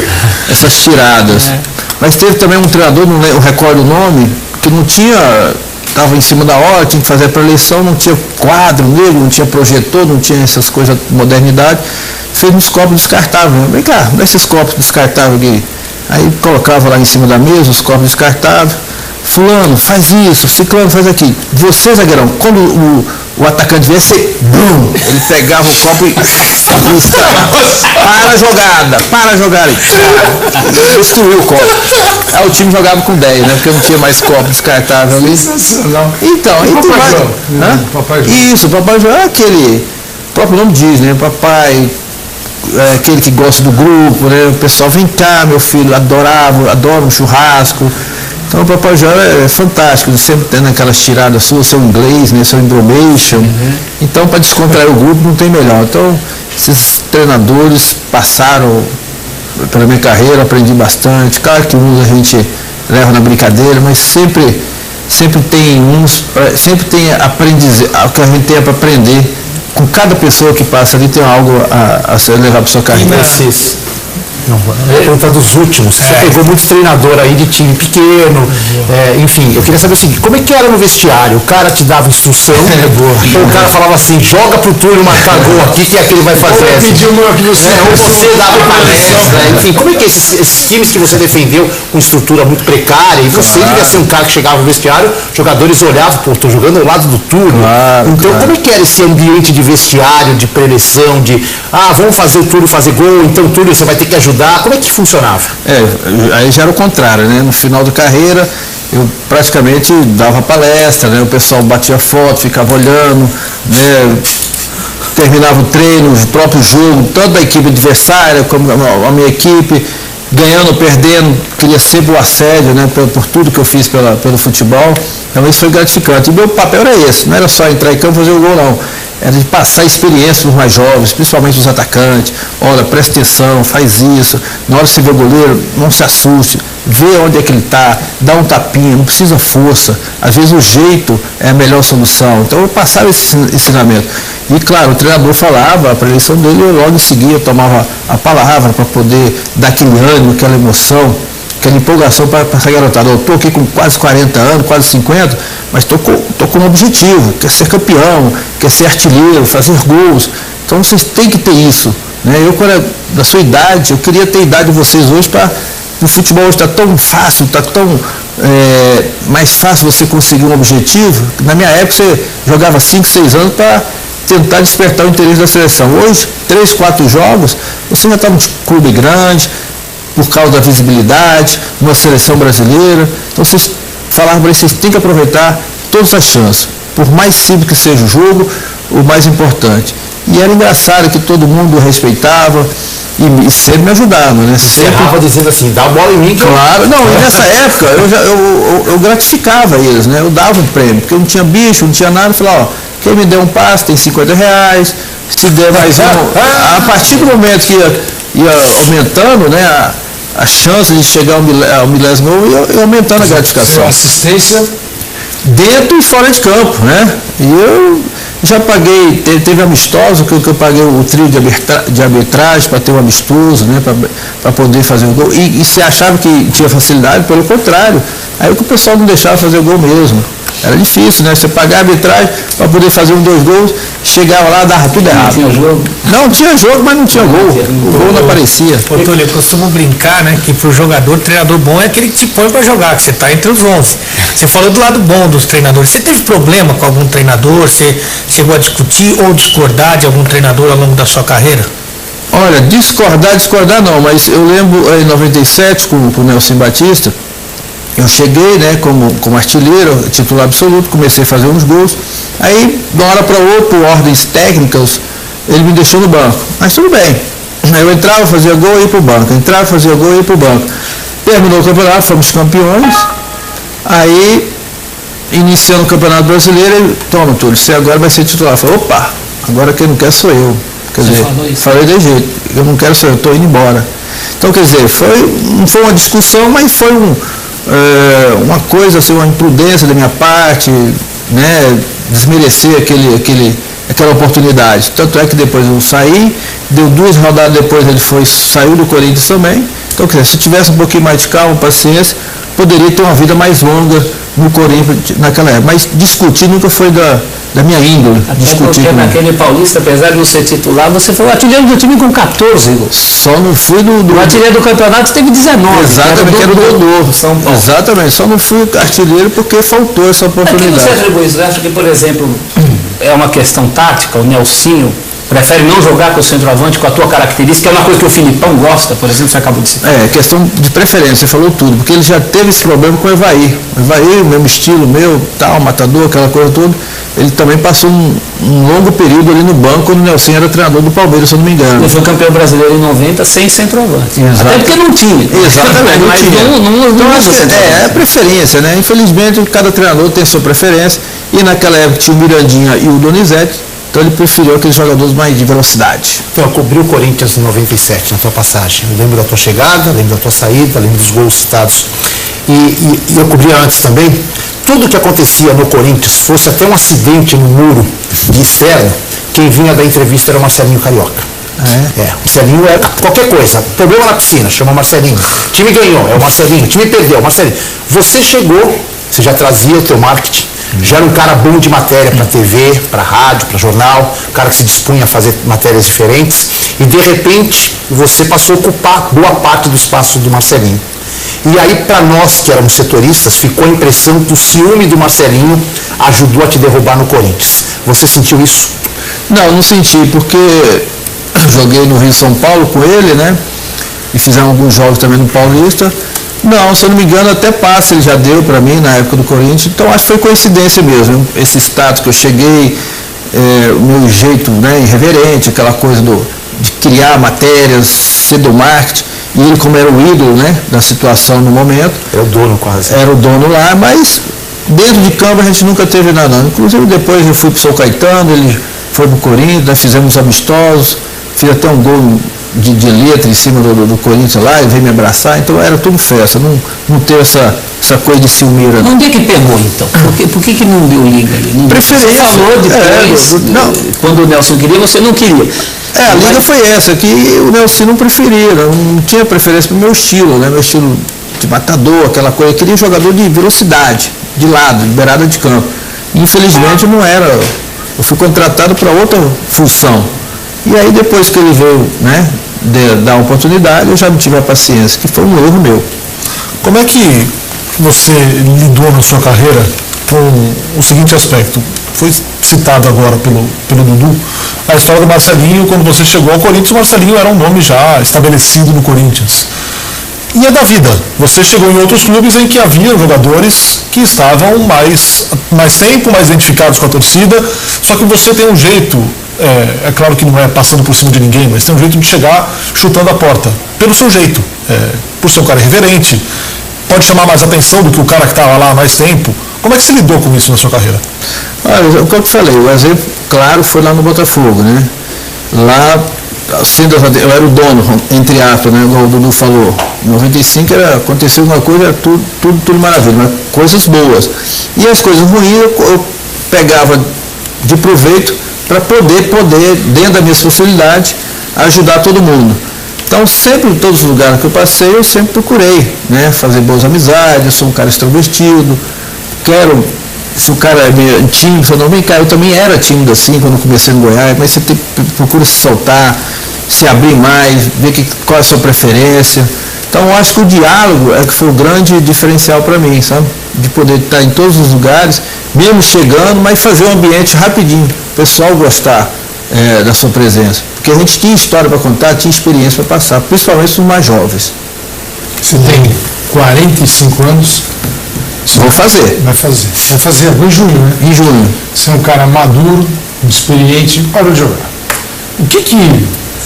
Speaker 2: essas tiradas. Mas teve também um treinador, não recordo o nome, que não tinha, estava em cima da hora, tinha que fazer a pré-eleição, não tinha quadro negro, não tinha projetor, não tinha essas coisas de modernidade, fez uns copos descartáveis. Vem cá, dá esses copos descartáveis aqui. Aí colocava lá em cima da mesa os copos descartáveis. Fulano, faz isso, ciclano, faz aquilo. Você, zagueirão, quando o atacante viesse, brum, ele pegava o copo e para a jogada. E destruiu o copo. Aí o time jogava com 10, né? Porque não tinha mais copo descartável ali. Então, o Papai João é aquele, o próprio nome diz, né? Papai, aquele que gosta do grupo, né? O pessoal, vem cá, meu filho, adora um churrasco. Então o Papai João é fantástico, sempre tendo aquelas tiradas suas, seu inglês, né, seu embromation. Então, para descontrair o grupo não tem melhor. Então, esses treinadores passaram pela minha carreira, aprendi bastante. Claro que uns a gente leva na brincadeira, mas sempre tem aprendizado, o que a gente tem para aprender. Com cada pessoa que passa ali tem algo a ser levado para sua carreira.
Speaker 6: Não, eu vou perguntar dos últimos. Você pegou muitos treinadores aí de time pequeno, enfim, eu queria saber o seguinte: como é que era no vestiário? O cara te dava instrução, ou o cara falava assim, joga pro Túlio marcar gol aqui, que é que ele vai fazer? Ou você dava palestra, enfim, como é que esses times que você defendeu com estrutura muito precária, e você devia ser um cara que chegava no vestiário, jogadores olhavam, pô, tô jogando ao lado do Túlio. Então, como é que era esse ambiente de vestiário, de preleção, de vamos fazer o Túlio fazer gol, então Túlio, você vai ter que ajudar. Como é que funcionava?
Speaker 2: Aí já era o contrário, né? No final da carreira, eu praticamente dava palestra, né? O pessoal batia foto, ficava olhando, né? Terminava o treino, o próprio jogo, tanto da equipe adversária como a minha equipe, ganhando ou perdendo, queria sempre o assédio, né? Por tudo que eu fiz pelo futebol. Então isso foi gratificante. E meu papel era esse, não era só entrar em campo e fazer o gol, não. Era de passar experiência para os mais jovens, principalmente os atacantes. Olha, presta atenção, faz isso. Na hora que você vê o goleiro, não se assuste. Vê onde é que ele está, dá um tapinha, não precisa força. Às vezes o jeito é a melhor solução. Então eu passava esse ensinamento. E claro, o treinador falava, a preleção dele, eu logo em seguida eu tomava a palavra para poder dar aquele ânimo, aquela emoção, aquela empolgação para essa garotada. Eu estou aqui com quase 40 anos, quase 50, mas estou com um objetivo, quer ser campeão, quer ser artilheiro, fazer gols. Então vocês têm que ter isso. Né? Eu, quando era da sua idade, eu queria ter a idade de vocês hoje para... O futebol hoje está tão fácil, está tão mais fácil você conseguir um objetivo. Na minha época você jogava 5, 6 anos para tentar despertar o interesse da seleção. Hoje, 3, 4 jogos, você já está num clube grande, por causa da visibilidade, uma seleção brasileira. Então vocês falaram para eles, vocês têm que aproveitar todas as chances. Por mais simples que seja o jogo, o mais importante. E era engraçado que todo mundo respeitava e sempre me ajudava, né? Sempre
Speaker 6: Errava dizendo assim, dá a bola em mim.
Speaker 2: Claro, não, e nessa época eu gratificava eles, né? Eu dava um prêmio, porque eu não tinha bicho, não tinha nada, eu falava, ó, quem me der um passe tem R$50, se der mais um. A partir do momento que ia aumentando, né, a chance de chegar ao milésimo, eu aumentando a gratificação.
Speaker 3: Assistência
Speaker 2: Dentro e fora de campo, né? E eu já paguei, teve amistoso que eu paguei o trio de arbitragem para ter um amistoso, né? Para poder fazer o gol. E se achava que tinha facilidade, pelo contrário. Aí o pessoal não deixava fazer o gol mesmo. Era difícil, né? Você pagar a arbitragem para poder fazer 2 gols, chegava lá, dava tudo errado.
Speaker 4: Não tinha jogo?
Speaker 2: Não, tinha jogo, mas não tinha gol. O gol não aparecia.
Speaker 5: Ô, Túlio, eu costumo brincar, né, que pro jogador, treinador bom é aquele que te põe para jogar, que você tá entre os 11. Você falou do lado bom dos treinadores. Você teve problema com algum treinador? Você chegou a discutir ou discordar de algum treinador ao longo da sua carreira?
Speaker 2: Olha, discordar não, mas eu lembro em 97 com o Nelson Batista, eu cheguei, né, como artilheiro, titular absoluto, comecei a fazer uns gols. Aí, de uma hora para outra, por ordens técnicas, ele me deixou no banco. Mas tudo bem. Aí eu entrava, fazia gol e ia para o banco. Entrava, fazia gol e ia para o banco. Terminou o campeonato, fomos campeões. Aí, iniciando o Campeonato Brasileiro, ele, toma, Túlio, você agora vai ser titular. Eu falei, opa, agora quem não quer sou eu. Quer dizer, falei de jeito, eu não quero ser eu, estou indo embora. Então, quer dizer, não foi uma discussão, mas foi uma coisa, assim, uma imprudência da minha parte, né, desmerecer aquela oportunidade. Tanto é que depois eu saí, deu 2 rodadas depois ele saiu do Corinthians também. Então, quer dizer, se tivesse um pouquinho mais de calma, paciência, poderia ter uma vida mais longa no Corinthians naquela época. Mas discutir nunca foi da minha índole.
Speaker 4: Porque naquele Paulista, apesar de não ser titular, você foi o artilheiro do time com 14 gols.
Speaker 2: Só não fui
Speaker 4: O artilheiro do campeonato teve 19.
Speaker 2: Exatamente, era o Dodô.
Speaker 4: São Paulo.
Speaker 2: Exatamente, só não fui artilheiro porque faltou essa oportunidade.
Speaker 4: Por que você atribui isso? Você acha que, por exemplo, é uma questão tática, o Nelsinho prefere não jogar com o centroavante com a tua característica, que é uma coisa que o Filipão gosta, por exemplo, você acabou de citar.
Speaker 2: É, questão de preferência, você falou tudo, porque ele já teve esse problema com o Evair. O Evair, o mesmo estilo meu, tal, matador, aquela coisa toda, ele também passou um longo período ali no banco quando o Nelson era treinador do Palmeiras, se eu não me engano.
Speaker 4: Ele foi campeão brasileiro em 90 sem centroavante.
Speaker 2: Exato.
Speaker 4: Até porque não tinha.
Speaker 2: Exatamente, não tinha. Então, acho que é preferência, né? Infelizmente, cada treinador tem sua preferência, e naquela época tinha o Mirandinha e o Donizete. Então ele preferiu aqueles jogadores mais de velocidade.
Speaker 6: Então, cobriu o Corinthians em 97, na tua passagem. Eu lembro da tua chegada, lembro da tua saída, lembro dos gols citados. E eu cobria antes também. Tudo que acontecia no Corinthians, fosse até um acidente no muro de externo, quem vinha da entrevista era o Marcelinho Carioca. Marcelinho era qualquer coisa. Problema na piscina, chama Marcelinho. O time ganhou, é o Marcelinho. O time perdeu, Marcelinho. Você chegou, você já trazia o teu marketing. Já era um cara bom de matéria para TV, para rádio, para jornal, um cara que se dispunha a fazer matérias diferentes, e de repente você passou a ocupar boa parte do espaço do Marcelinho. E aí, para nós que éramos setoristas, ficou a impressão que o ciúme do Marcelinho ajudou a te derrubar no Corinthians. Você sentiu isso?
Speaker 2: Não senti, porque joguei no Rio São Paulo com ele, né? E fizemos alguns jogos também no Paulista. Não, se eu não me engano, até passe ele já deu para mim na época do Corinthians, então acho que foi coincidência mesmo. Esse status que eu cheguei, o meu jeito, né, irreverente, aquela coisa de criar matérias, ser do marketing, e ele como era o ídolo, né, da situação no momento.
Speaker 6: Era o dono quase.
Speaker 2: Era o dono lá, mas dentro de campo a gente nunca teve nada não. Inclusive depois eu fui para o São Caetano, ele foi para o Corinthians, nós fizemos amistosos, fiz até um gol de letra em cima do Corinthians lá, ele veio me abraçar, então era tudo festa, não teve essa coisa de ciúmeira.
Speaker 4: Onde é que pegou então? Por que não deu liga ali?
Speaker 2: Preferência.
Speaker 4: Você falou depois, quando o Nelson queria, você não queria.
Speaker 2: A liga foi essa, que o Nelson não preferia, não tinha preferência para o meu estilo, né? Meu estilo de matador, aquela coisa, eu queria um jogador de velocidade, de lado, de beirada de campo. Infelizmente não era, eu fui contratado para outra função. E aí depois que ele veio, né, dar a oportunidade, eu já não tive a paciência, que foi um erro meu.
Speaker 1: Como é que que você lidou na sua carreira com o seguinte aspecto. Foi citado agora pelo Dudu a história do Marcelinho. Quando você chegou ao Corinthians, o Marcelinho era um nome já estabelecido no Corinthians. E é da vida. Você chegou em outros clubes em que havia jogadores que estavam mais tempo, mais identificados com a torcida, só que você tem um jeito, é claro que não é passando por cima de ninguém, mas tem um jeito de chegar chutando a porta, pelo seu jeito, por ser um cara irreverente, pode chamar mais atenção do que o cara que estava lá há mais tempo. Como é que você lidou com isso na sua carreira?
Speaker 2: Olha, o que eu falei, o exemplo claro foi lá no Botafogo, né? Lá, eu era o dono, entre aspas, né? Como o Dudu falou. Em 95 aconteceu uma coisa, era tudo maravilha, mas coisas boas. E as coisas ruins eu pegava de proveito para poder, dentro da minha responsabilidade, ajudar todo mundo. Então, sempre, em todos os lugares que eu passei, eu sempre procurei, né? Fazer boas amizades, eu sou um cara extrovertido, se o cara é meio tímido, eu não vem cá, eu também era tímido assim quando eu comecei no Goiás, mas você procura se soltar, se abrir mais, ver qual é a sua preferência. Então eu acho que o diálogo é que foi o grande diferencial para mim, sabe? De poder estar em todos os lugares, mesmo chegando, mas fazer um ambiente rapidinho, o pessoal gostar da sua presença. Porque a gente tinha história para contar, tinha experiência para passar, principalmente os mais jovens.
Speaker 3: Você tem 45 anos.
Speaker 2: Vou fazer.
Speaker 3: Vai fazer agora em junho, né?
Speaker 2: Em junho.
Speaker 3: Você é um cara maduro, experiente, parou de jogar.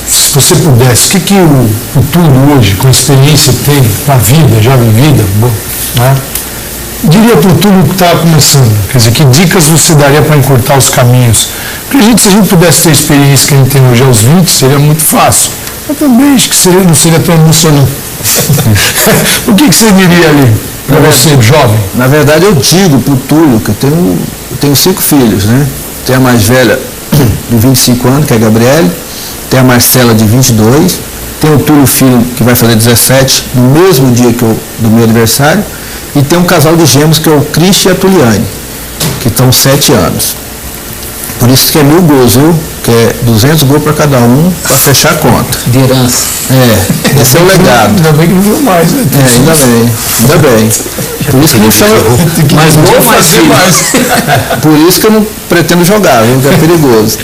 Speaker 3: Se você pudesse, o que o Túlio hoje, com a experiência que tem na vida, já vivida, né, diria para o Túlio que está começando? Quer dizer, que dicas você daria para encurtar os caminhos? Porque se a gente pudesse ter a experiência que a gente tem hoje aos 20, seria muito fácil. Eu também acho que não seria tão emocionante. O que você diria ali? Para você, jovem?
Speaker 2: Na verdade, eu digo para o Túlio que eu tenho 5 filhos, né? Tem a mais velha de 25 anos, que é a Gabriele, tem a Marcela de 22, tem o Túlio filho que vai fazer 17 no mesmo dia do meu aniversário, e tem um casal de gêmeos que é o Cristian e a Tuliane, que estão 7 anos. Por isso que é 1000 gols, viu? Que é 200 gols para cada um, para fechar a conta.
Speaker 4: De herança.
Speaker 2: Esse é o legado.
Speaker 3: Ainda bem que não viu mais, né?
Speaker 2: Ainda bem. Por isso que não chama mais gol, mais filho. Por isso que eu não pretendo jogar, viu? Que é perigoso.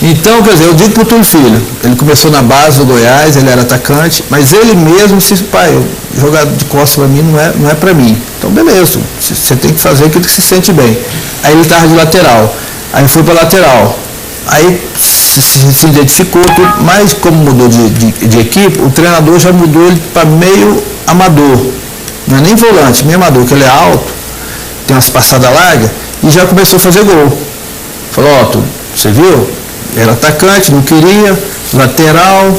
Speaker 2: Então, quer dizer, eu digo pro Túlio Filho, ele começou na base do Goiás, ele era atacante, mas ele mesmo disse, pai, jogar de costas para mim não é para mim. Então, beleza, você tem que fazer aquilo que se sente bem. Aí ele estava de lateral, aí foi para lateral, aí se identificou, mas como mudou de equipe, o treinador já mudou ele para meio amador, não é nem volante, meio amador, que ele é alto, tem umas passadas largas, e já começou a fazer gol. Falou, ó, Túlio, você viu? Era atacante, não queria, lateral,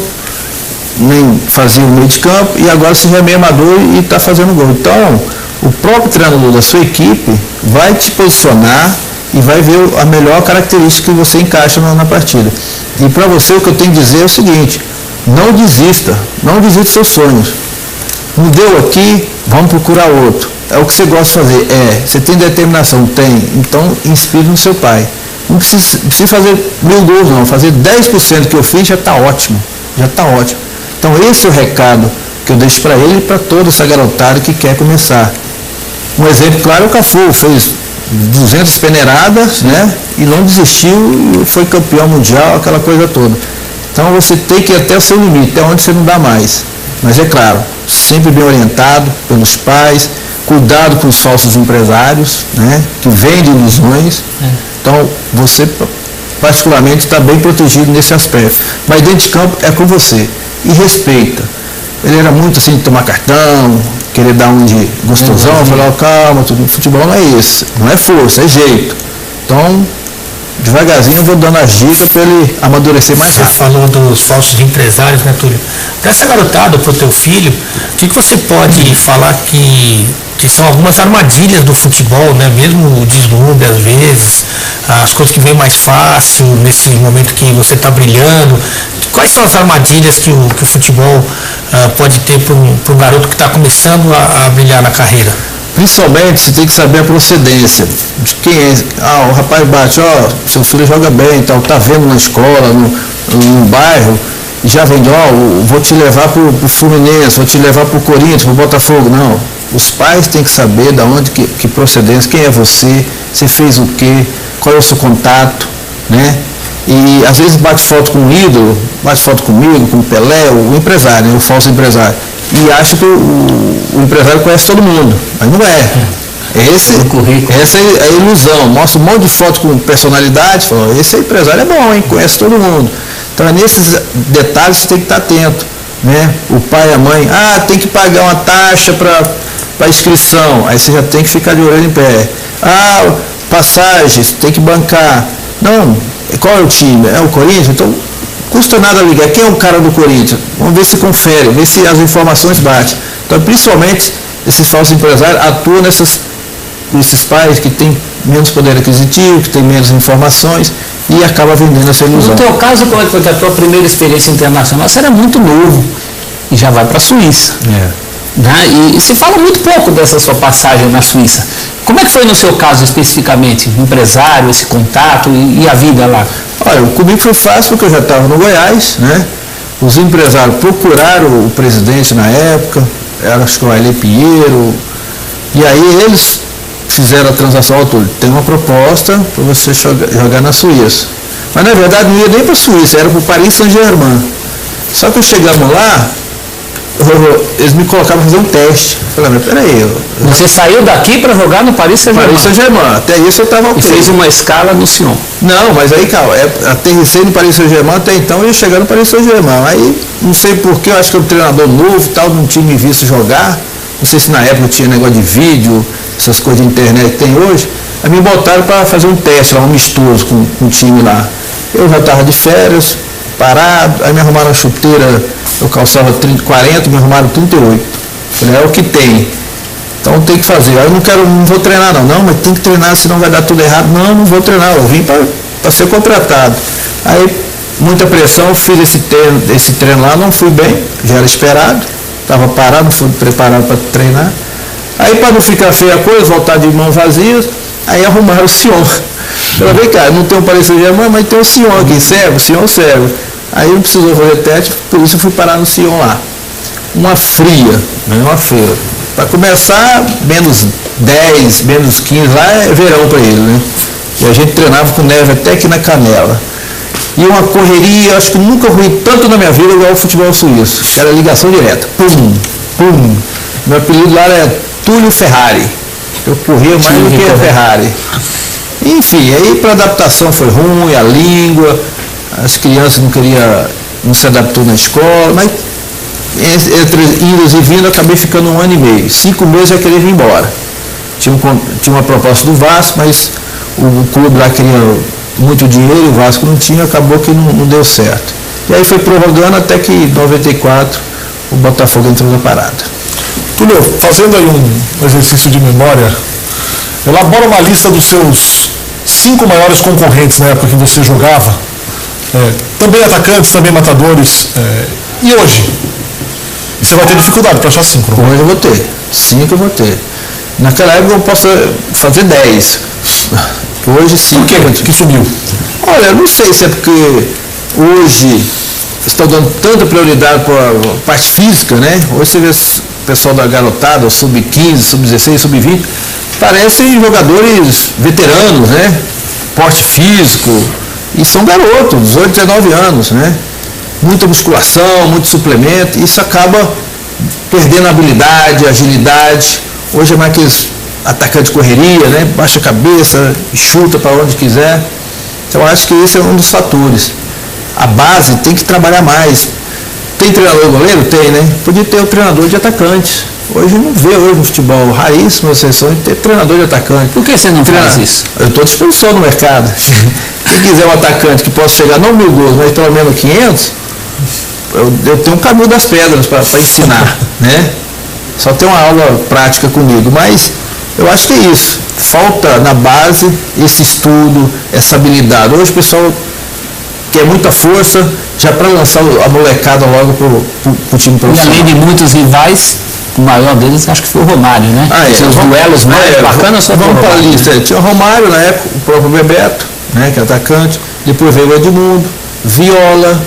Speaker 2: nem fazia o meio de campo, e agora você já é meio amador e está fazendo gol. Então, o próprio treinador da sua equipe vai te posicionar e vai ver a melhor característica que você encaixa na partida. E para você, o que eu tenho que dizer é o seguinte, não desista dos seus sonhos. Não deu aqui, vamos procurar outro. É o que você gosta de fazer, você tem determinação? Tem, então inspire no seu pai. Não precisa fazer 1000 gols não, fazer 10% que eu fiz já está ótimo, Então esse é o recado que eu deixo para ele e para toda essa garotada que quer começar. Um exemplo claro é o Cafu, fez 200 peneiradas, né, e não desistiu e foi campeão mundial, aquela coisa toda. Então você tem que ir até o seu limite, até onde você não dá mais. Mas é claro, sempre bem orientado pelos pais, cuidado com os falsos empresários, né, que vendem ilusões. Então, você particularmente está bem protegido nesse aspecto. Mas dentro de campo é com você. E respeita. Ele era muito assim de tomar cartão, querer dar um de gostosão, falar, calma, tudo. Futebol não é isso. Não é força, é jeito. Então, devagarzinho eu vou dando as dicas para ele amadurecer mais rápido.
Speaker 5: Você falou dos falsos empresários, né, Túlio? Para essa garotada, para o teu filho, o que você pode falar que são algumas armadilhas do futebol, né? Mesmo o deslumbre às vezes, as coisas que vêm mais fácil nesse momento que você está brilhando. Quais são as armadilhas que o futebol pode ter para um garoto que está começando a brilhar na carreira?
Speaker 2: Principalmente você tem que saber a procedência de quem é. O rapaz bate, seu filho joga bem, tá vendo na escola, no bairro, já vem, vou te levar pro Fluminense, vou te levar pro Corinthians, pro Botafogo. Não. Os pais têm que saber de onde, que procedência, quem é você fez o quê, qual é o seu contato, né? E às vezes bate foto com um ídolo, bate foto comigo, com o Pelé, o empresário, né? O falso empresário. E acha que o empresário conhece todo mundo, mas não é. Essa é a ilusão. Mostra um monte de foto com personalidade, fala, esse empresário é bom, hein? Conhece todo mundo. Então, nesses detalhes você tem que estar atento, né? O pai e a mãe, tem que pagar uma taxa para inscrição, aí você já tem que ficar de orelha em pé. Passagens, tem que bancar. Não, qual é o time? É o Corinthians? Então, custa nada ligar. Quem é o cara do Corinthians? Vamos ver se confere, ver se as informações batem. Então, principalmente, esses falsos empresários atuam nesses pais que têm menos poder aquisitivo, que têm menos informações e acaba vendendo essa ilusão.
Speaker 4: No teu caso, como é que foi a tua primeira experiência internacional? Você era muito novo e já vai para a Suíça. Né? E se fala muito pouco dessa sua passagem na Suíça. Como é que foi no seu caso especificamente? Empresário, esse contato e a vida lá?
Speaker 2: Olha, comigo foi fácil porque eu já estava no Goiás, né? Os empresários procuraram o presidente na época, acho que o Aile Pinheiro, e aí eles fizeram a transação ao todo. Tem uma proposta para você jogar na Suíça. Mas na verdade não ia nem para a Suíça, era para o Paris Saint-Germain. Só que chegamos lá, eles me colocaram para fazer um teste. Eu falei, mas peraí.
Speaker 4: Você saiu daqui para jogar no Paris Saint-Germain?
Speaker 2: Paris Saint-Germain, até isso eu estava ok.
Speaker 4: E fez uma escala no Sion?
Speaker 2: Não, mas aí, calma, aterrissei no Paris Saint-Germain, até então eu ia chegar no Paris Saint-Germain. Aí, não sei porquê, eu acho que é um treinador novo, tal, não tinha me visto jogar. Não sei se na época tinha negócio de vídeo, essas coisas de internet que tem hoje. Aí me botaram para fazer um teste lá, um amistoso com o time lá. Eu já estava de férias, parado, aí me arrumaram a chuteira, eu calçava 40, me arrumaram 38. Falei, é o que tem. Então tem que fazer. Aí eu não vou treinar não, mas tem que treinar, senão vai dar tudo errado. Não vou treinar, eu vim para ser contratado. Aí, muita pressão, fiz esse treino lá, não fui bem, já era esperado, estava parado, não fui preparado para treinar. Aí, para não ficar feia a coisa, voltar de mãos vazias, aí arrumaram o Sion. Eu falei, cara, não tem um Paris Saint-Germain, mas tem o Sion aqui, serve, o Sion serve. Aí não precisou fazer teste, por isso eu fui parar no Sion lá. Uma fria. Para começar, menos 10, menos 15, lá é verão para ele, né? E a gente treinava com neve até aqui na canela. E uma correria, acho que nunca fui tanto na minha vida igual o futebol suíço. Era ligação direta. Pum, pum. Meu apelido lá era Túlio Ferrari. Eu corria mais do que a Ferrari. Enfim, aí para adaptação foi ruim, a língua, as crianças não se adaptou na escola, mas entre idas e vindas, acabei ficando 1 ano e meio. 5 meses eu queria vir embora. Tinha uma proposta do Vasco, mas o clube lá queria muito dinheiro e o Vasco não tinha, acabou que não deu certo. E aí foi prorrogando até que em 94 o Botafogo entrou na parada.
Speaker 1: Túlio, fazendo aí um exercício de memória, elabora uma lista dos seus 5 maiores concorrentes na época que você jogava, também atacantes, também matadores, e hoje? E você vai ter dificuldade para achar 5, não?
Speaker 2: Hoje eu vou ter, 5 eu vou ter. Naquela época eu posso fazer 10. Hoje 5.
Speaker 1: Por quê? Que subiu?
Speaker 2: Olha, eu não sei se é porque hoje estão dando tanta prioridade para a parte física, né? Hoje você vê o pessoal da garotada, sub-15, sub-16, sub-20, parecem jogadores veteranos, né? Porte físico, e são garotos, 18, 19 anos, né? Muita musculação, muito suplemento, isso acaba perdendo habilidade, agilidade. Hoje é mais aqueles atacantes de correria, né? Baixa a cabeça, chuta para onde quiser. Então acho que esse é um dos fatores. A base tem que trabalhar mais. Tem treinador goleiro? Tem, né? Podia ter o treinador de atacante. Hoje não vê no futebol raríssimo a sessão de ter treinador de atacante.
Speaker 4: Por que você não faz isso?
Speaker 2: Eu estou à disposição no mercado. Quem quiser um atacante que possa chegar não 1000 gols, mas pelo menos 500, eu tenho um caminho das pedras para ensinar, né? Só tem uma aula prática comigo, mas eu acho que é isso. Falta na base esse estudo, essa habilidade. Hoje o pessoal quer muita força já para lançar a molecada logo pro time profissional.
Speaker 4: E além de muitos rivais, o maior deles acho que foi o Romário, né? Os duelos mais bacanas só
Speaker 2: vamos para a lista. Tinha o Romário na época, o próprio Bebeto, né, que é atacante. Depois veio o Edmundo, Viola,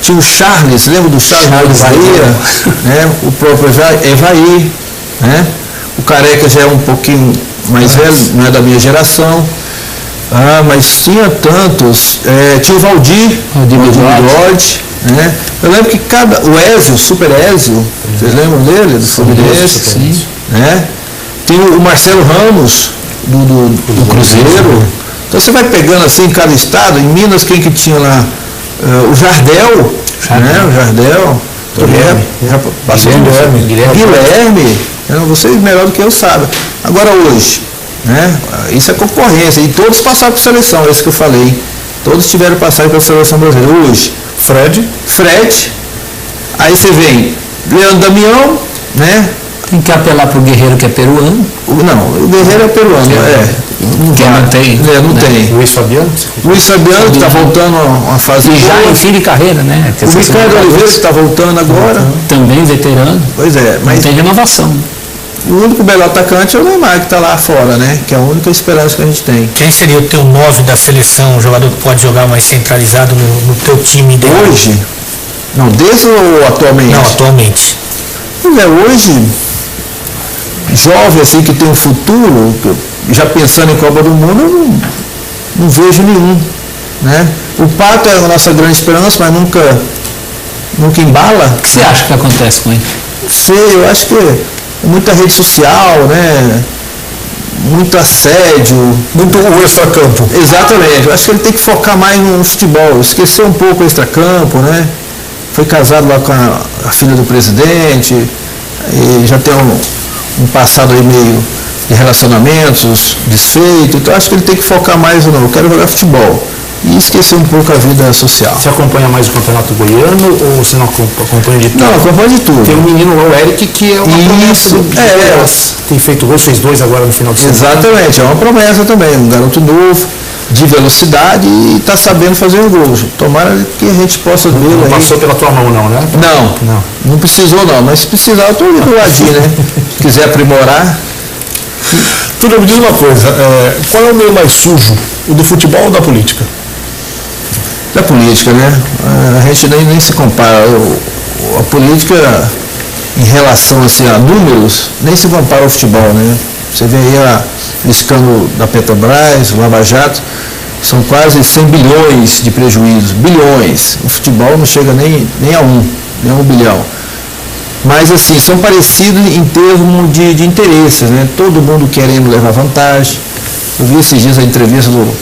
Speaker 2: Tinha o Charles, lembra do Charles Bahia? Né? O próprio Evaí, né? O Careca já é um pouquinho mais velho, não é da minha geração. Mas tinha tantos. Tinha o Valdir Bigode, né? Eu lembro que o Ézio, o Super Ézio, vocês lembram dele? Do Fluminense? Sim. Né? Tem o Marcelo Ramos, do Cruzeiro. Então você vai pegando assim em cada estado. Em Minas, quem que tinha lá? O Jardel, né? O Jardel. Guilherme. Vocês melhor do que eu sabem. Agora hoje, né? Isso é concorrência. E todos passaram por seleção, é isso que eu falei. Todos tiveram passagem pela seleção brasileira. Hoje, Fred. Aí você vem Leandro Damião, né?
Speaker 4: Tem que apelar para o Guerreiro, que é peruano.
Speaker 2: O Guerreiro é peruano,
Speaker 4: Não tem.
Speaker 2: Não tem.
Speaker 6: Luiz Fabiano,
Speaker 2: que está voltando a uma fase.
Speaker 4: E já em fim de carreira, né?
Speaker 2: O Ricardo Oliveira, que está voltando agora.
Speaker 4: Também veterano.
Speaker 2: Pois é, mas.
Speaker 4: Não tem renovação.
Speaker 2: O único melhor atacante é o Neymar, que está lá fora, né? Que é a única esperança que a gente tem.
Speaker 5: Quem seria o teu 9 da seleção, um jogador que pode jogar mais centralizado no teu time ideal?
Speaker 2: Hoje? Não, desde ou atualmente?
Speaker 5: Não, atualmente.
Speaker 2: Pois é, hoje, jovem assim que tem um futuro, já pensando em Copa do Mundo, eu não vejo nenhum, né? O Pato é a nossa grande esperança, mas nunca embala.
Speaker 4: O que você acha que acontece com ele?
Speaker 2: Não sei, eu acho que muita rede social, né? Muito assédio.
Speaker 1: Muito o extracampo.
Speaker 2: Exatamente. Eu acho que ele tem que focar mais no futebol, esquecer um pouco o extracampo, né? Foi casado lá com a filha do presidente, e já tem um passado aí meio de relacionamentos desfeito, então acho que ele tem que focar mais no eu quero jogar futebol. E esquecer um pouco a vida social.
Speaker 6: Você acompanha mais o Campeonato Goiano ou você não acompanha de tudo?
Speaker 2: Não, acompanha de tudo.
Speaker 6: Tem um menino lá, o Eric, que é uma promessa. Tem feito gol, fez 2 agora no final de semana.
Speaker 2: Exatamente, é uma promessa também, um garoto novo, de velocidade e está sabendo fazer um gol. Tomara que a gente possa ver.
Speaker 6: Não passou pela tua mão não, né?
Speaker 2: Não precisou não, mas se precisar eu estou ali do ladinho, né? Se quiser aprimorar.
Speaker 1: Túlio, me diz uma coisa, qual é o meio mais sujo, o do futebol ou da política?
Speaker 2: Da política, né? A gente nem se compara. A política, em relação assim, a números, nem se compara ao futebol, né? Você vê aí o escândalo da Petrobras, o Lava Jato, são quase 100 bilhões de prejuízos, bilhões. O futebol não chega nem a um bilhão. Mas assim, são parecidos em termos de interesses, né? Todo mundo querendo levar vantagem. Eu vi esses dias a entrevista do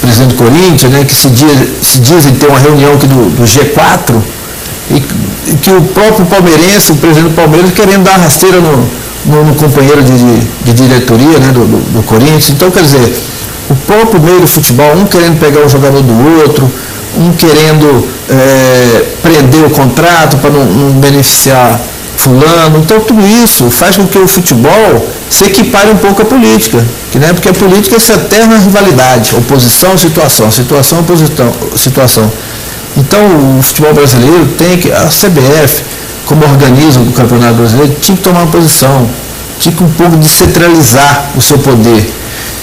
Speaker 2: presidente do Corinthians, né, que se dizem ter uma reunião aqui do G4 e que o próprio palmeirense, o presidente do Palmeiras, querendo dar uma rasteira no companheiro de diretoria, né, do Corinthians. Então, quer dizer, o próprio meio do futebol, um querendo pegar o jogador do outro, um querendo prender o contrato para não beneficiar fulano. Então, tudo isso faz com que o futebol se equipare um pouco à política, né? Porque a política é essa eterna rivalidade, oposição, situação, situação. Então, o futebol brasileiro a CBF, como organiza o Campeonato Brasileiro, tinha que tomar uma posição, tinha que um pouco descentralizar o seu poder.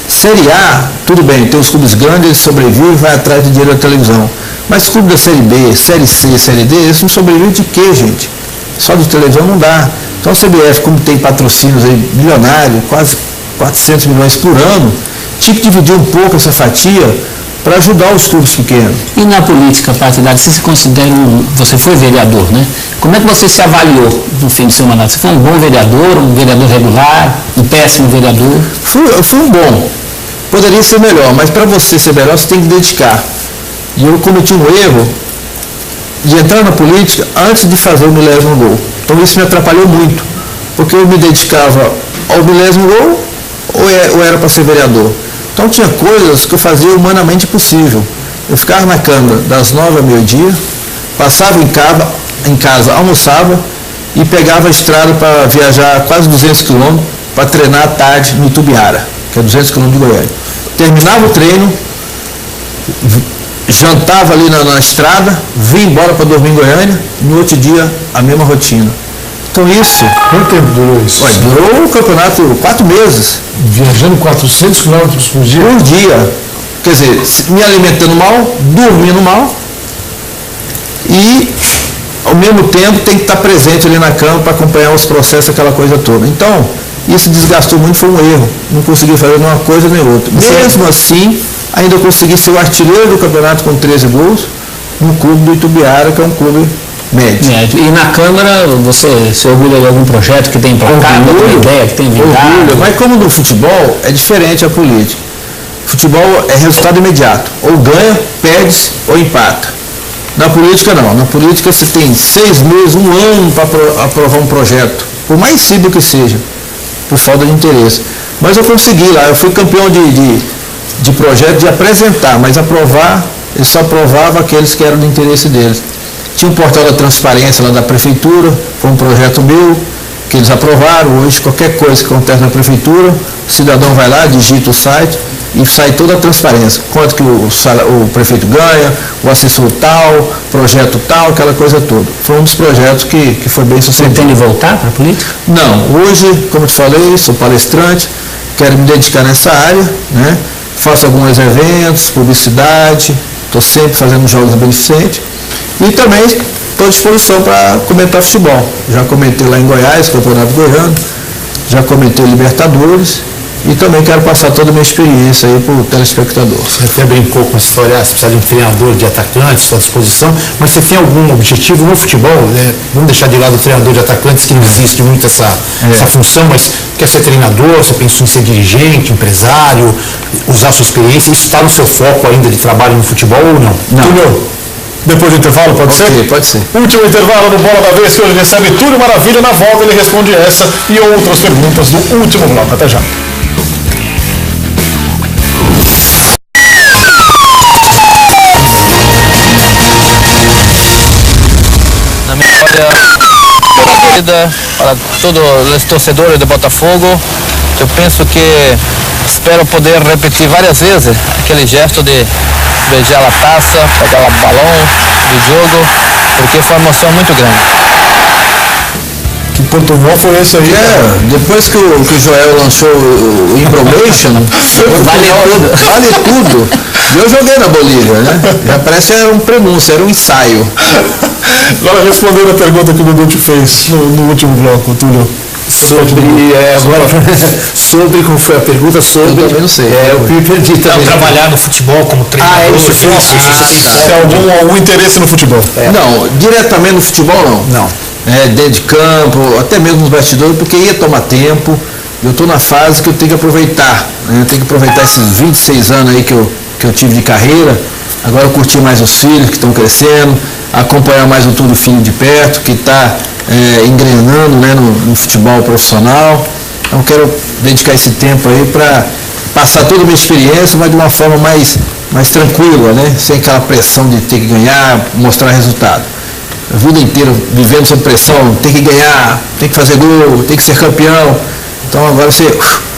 Speaker 2: Série A, tudo bem, tem os clubes grandes, eles sobrevivem, vai atrás de dinheiro da televisão. Mas os clubes da Série B, Série C, Série D, eles não sobrevivem de quê, gente? Só de televisão não dá. Então a CBF, como tem patrocínios aí milionários, quase 400 milhões por ano, tinha que dividir um pouco essa fatia para ajudar os clubes pequenos.
Speaker 4: E na política partidária, você se considera você foi vereador, né? Como é que você se avaliou no fim do seu mandato? Você foi um bom vereador, um vereador regular, um péssimo vereador?
Speaker 2: Eu fui um bom. Poderia ser melhor, mas para você ser melhor, você tem que dedicar. E eu cometi um erro de entrar na política antes de fazer o milésimo gol. Então isso me atrapalhou muito, porque eu me dedicava ao milésimo gol ou era para ser vereador. Então tinha coisas que eu fazia humanamente possível. Eu ficava na Câmara das 9 ao meio-dia, passava em casa, almoçava e pegava a estrada para viajar quase 200 quilômetros para treinar à tarde no Itubiara, que é 200 quilômetros de Goiânia. Terminava o treino, jantava ali na estrada, vinha embora para dormir em Goiânia, no outro dia a mesma rotina. Então isso...
Speaker 3: Quanto tempo durou isso?
Speaker 2: Durou o campeonato 4 meses.
Speaker 3: Viajando 400 quilômetros por dia?
Speaker 2: Por dia. Quer dizer, me alimentando mal, dormindo mal e ao mesmo tempo tem que estar presente ali na campo para acompanhar os processos, aquela coisa toda. Então, isso desgastou muito, foi um erro. Não consegui fazer nenhuma coisa nem outra. Mesmo assim, ainda consegui ser o artilheiro do campeonato com 13 gols no clube do Itubiara, que é um clube médio.
Speaker 4: E na Câmara, você se orgulha de algum projeto que tem emplacado, alguma ideia que tem vingado?
Speaker 2: Mas como no futebol, é diferente a política. Futebol é resultado imediato. Ou ganha, perde ou empata. Na política não. Na política você tem 6 meses, 1 ano para aprovar um projeto. Por mais simples que seja. Por falta de interesse. Mas eu consegui lá. Eu fui campeão de projeto de apresentar. Mas aprovar, eu só aprovava aqueles que eram do interesse deles. Tinha um portal da transparência lá da prefeitura. Foi um projeto meu. Que eles aprovaram. Hoje qualquer coisa que acontece na prefeitura, o cidadão vai lá, digita o site e sai toda a transparência. Quanto que o prefeito ganha, o assessor tal, projeto tal, aquela coisa toda. Foi um dos projetos que foi bem sucedido.
Speaker 4: Você pretende voltar para a política?
Speaker 2: Não, hoje, como eu te falei, sou palestrante, quero me dedicar nessa área, né? Faço alguns eventos, publicidade, estou sempre fazendo jogos beneficentes e também estou à disposição para comentar futebol. Já comentei lá em Goiás, Campeonato Goiano, já comentei Libertadores. E também quero passar toda a minha experiência aí para o telespectador.
Speaker 6: Você até brincou com essa história, você precisa de um treinador de atacantes à sua disposição, mas você tem algum objetivo no futebol? Vamos deixar de lado o treinador de atacantes, que não existe muito essa função, mas quer ser treinador, você pensou em ser dirigente, empresário, usar a sua experiência, isso está no seu foco ainda de trabalho no futebol ou não?
Speaker 2: Não.
Speaker 1: Túlio, depois do intervalo, pode ser?
Speaker 2: Pode ser.
Speaker 1: Último intervalo no Bola da Vez, que hoje recebe Túlio Maravilha. Na volta ele responde essa e outras perguntas do último bloco. Até já.
Speaker 7: Na minha história da vida, para todos os torcedores de Botafogo, eu penso que espero poder repetir várias vezes aquele gesto de beijar a taça, pegar o balão do jogo, porque foi uma emoção muito grande.
Speaker 1: Que ponto bom foi esse aí?
Speaker 2: Depois que o Joel lançou o Imbromation, vale tudo. E eu joguei na Bolívia, né? Já parece que era um prenúncio, era um ensaio.
Speaker 1: Agora respondendo a pergunta que o Dudu te fez no último bloco, Túlio.
Speaker 6: Sobre como foi a pergunta sobre.
Speaker 2: Eu também não sei.
Speaker 6: Eu perdi também.
Speaker 5: Trabalhar no futebol como treinador.
Speaker 6: Isso.
Speaker 1: Se algum interesse no futebol?
Speaker 2: Não, diretamente no futebol não. Dentro de campo, até mesmo nos bastidores, porque ia tomar tempo. Eu estou na fase que eu tenho que aproveitar. Né? Eu tenho que aproveitar esses 26 anos aí que eu tive de carreira. Agora eu curti mais os filhos que estão crescendo, acompanhar mais o Túlio Filho de perto, que está engrenando, né, no futebol profissional. Então quero dedicar esse tempo aí para passar toda a minha experiência, mas de uma forma mais tranquila, né? Sem aquela pressão de ter que ganhar, mostrar resultado. A vida inteira vivendo sob pressão, tem que ganhar, tem que fazer gol, tem que ser campeão. Então agora você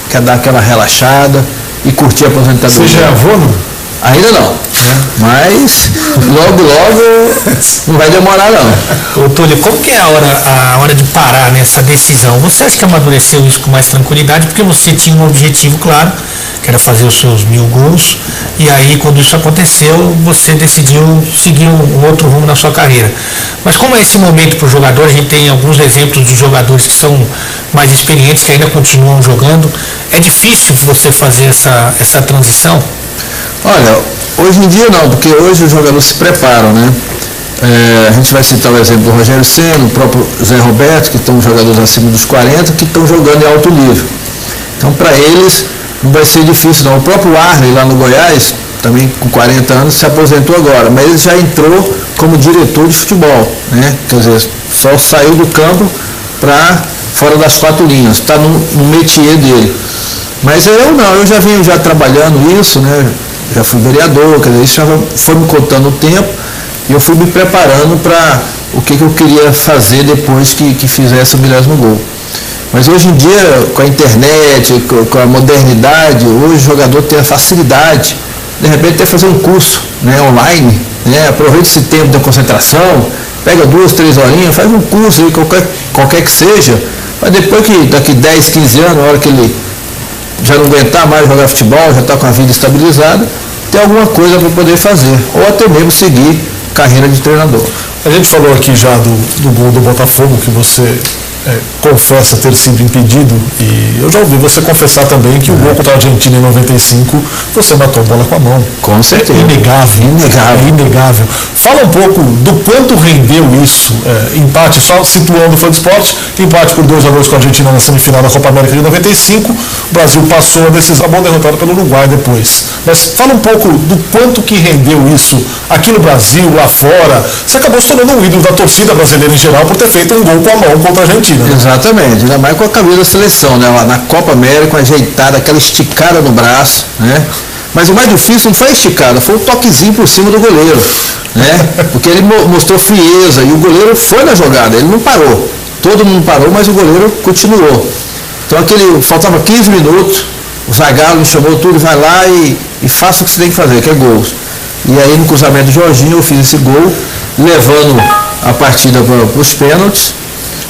Speaker 2: quer dar aquela relaxada e curtir a aposentadoria.
Speaker 1: Você já é avô, não?
Speaker 2: Ainda não, mas logo não vai demorar não.
Speaker 5: Ô Túlio, como que é a hora de parar nessa decisão? Você acha que amadureceu isso com mais tranquilidade? Porque você tinha um objetivo claro, que era fazer os seus 1000 gols, e aí quando isso aconteceu, você decidiu seguir um outro rumo na sua carreira. Mas como é esse momento para o jogador, a gente tem alguns exemplos de jogadores que são mais experientes, que ainda continuam jogando. É difícil você fazer essa transição?
Speaker 2: Olha, hoje em dia não, porque hoje os jogadores se preparam, né? A gente vai citar o exemplo do Rogério Ceni, o próprio Zé Roberto, que estão jogadores acima dos 40, que estão jogando em alto nível. Então, para eles, não vai ser difícil não. O próprio Arley, lá no Goiás, também com 40 anos, se aposentou agora, mas ele já entrou como diretor de futebol, né? Quer dizer, só saiu do campo para fora das 4 linhas, está no métier dele. Mas eu já venho trabalhando isso, né? Já fui vereador, quer dizer, isso já foi me contando o tempo e eu fui me preparando para o que eu queria fazer depois que fizesse o 1000º gol. Mas hoje em dia, com a internet, com a modernidade, hoje o jogador tem a facilidade, de repente até fazer um curso, né, online, né, aproveita esse tempo de concentração, pega 2, 3 horinhas, faz um curso aí, qualquer que seja, mas depois que daqui 10, 15 anos, na hora que ele já não aguentar mais jogar futebol, já está com a vida estabilizada, tem alguma coisa para poder fazer, ou até mesmo seguir carreira de treinador.
Speaker 1: A gente falou aqui já do gol do Botafogo, que você confessa ter sido impedido, e eu já ouvi você confessar também que o gol contra a Argentina em 95, você matou a bola com a mão.
Speaker 2: Com certeza.
Speaker 1: Inegável. Fala um pouco do quanto rendeu isso, empate, só situando o Fã de Esporte, empate por 2-2 com a Argentina na semifinal da Copa América de 95, o Brasil passou a decisão, bom, derrotado pelo Uruguai depois. Mas fala um pouco do quanto que rendeu isso aqui no Brasil, lá fora. Você acabou se tornando um ídolo da torcida brasileira em geral por ter feito um gol com a mão contra a Argentina.
Speaker 2: Exatamente, ainda mais com a camisa da seleção, né? Lá na Copa América, ajeitada, aquela esticada no braço, né? Mas o mais difícil não foi a esticada, foi o toquezinho por cima do goleiro, né? Porque ele mostrou frieza e o goleiro foi na jogada, ele não parou. Todo mundo parou, mas o goleiro continuou. Então faltava 15 minutos, o Zagallo me chamou tudo, vai lá e faça o que você tem que fazer, que é gols. E aí no cruzamento do Jorginho eu fiz esse gol, levando a partida para os pênaltis.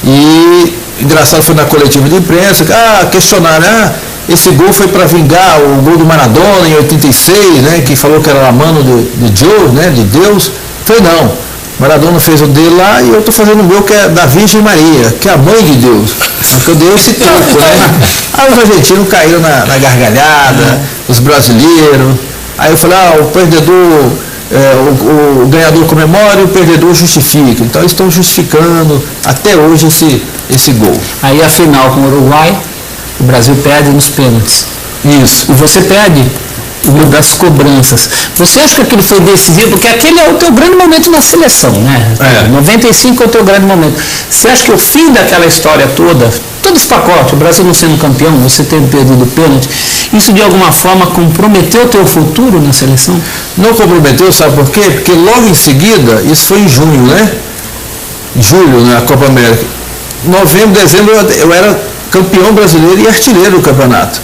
Speaker 2: E engraçado foi na coletiva de imprensa, questionaram, esse gol foi para vingar o gol do Maradona em 86, né, que falou que era a mano de Deus, né, de Deus. Foi não, Maradona fez o dele lá e eu estou fazendo o meu, que é da Virgem Maria, que é a mãe de Deus. Só que eu dei esse truco, né? Aí os argentinos caíram na gargalhada, os brasileiros. Aí eu falei, o perdedor, o ganhador comemora e o perdedor justifica. Então eles estão justificando até hoje esse gol.
Speaker 4: Aí a final com o Uruguai, o Brasil perde nos pênaltis.
Speaker 2: Isso.
Speaker 4: E você perde uma das cobranças. Você acha que aquele foi decisivo? Porque aquele é o teu grande momento na seleção, né? 95 é o teu grande momento. Você acha que o fim daquela história toda, todo esse pacote, o Brasil não sendo campeão, você tendo perdido o pênalti, isso de alguma forma comprometeu o teu futuro na seleção?
Speaker 2: Não comprometeu, sabe por quê? Porque logo em seguida, isso foi em junho, né? Julho, na Copa América. Novembro, dezembro, eu era campeão brasileiro e artilheiro do campeonato.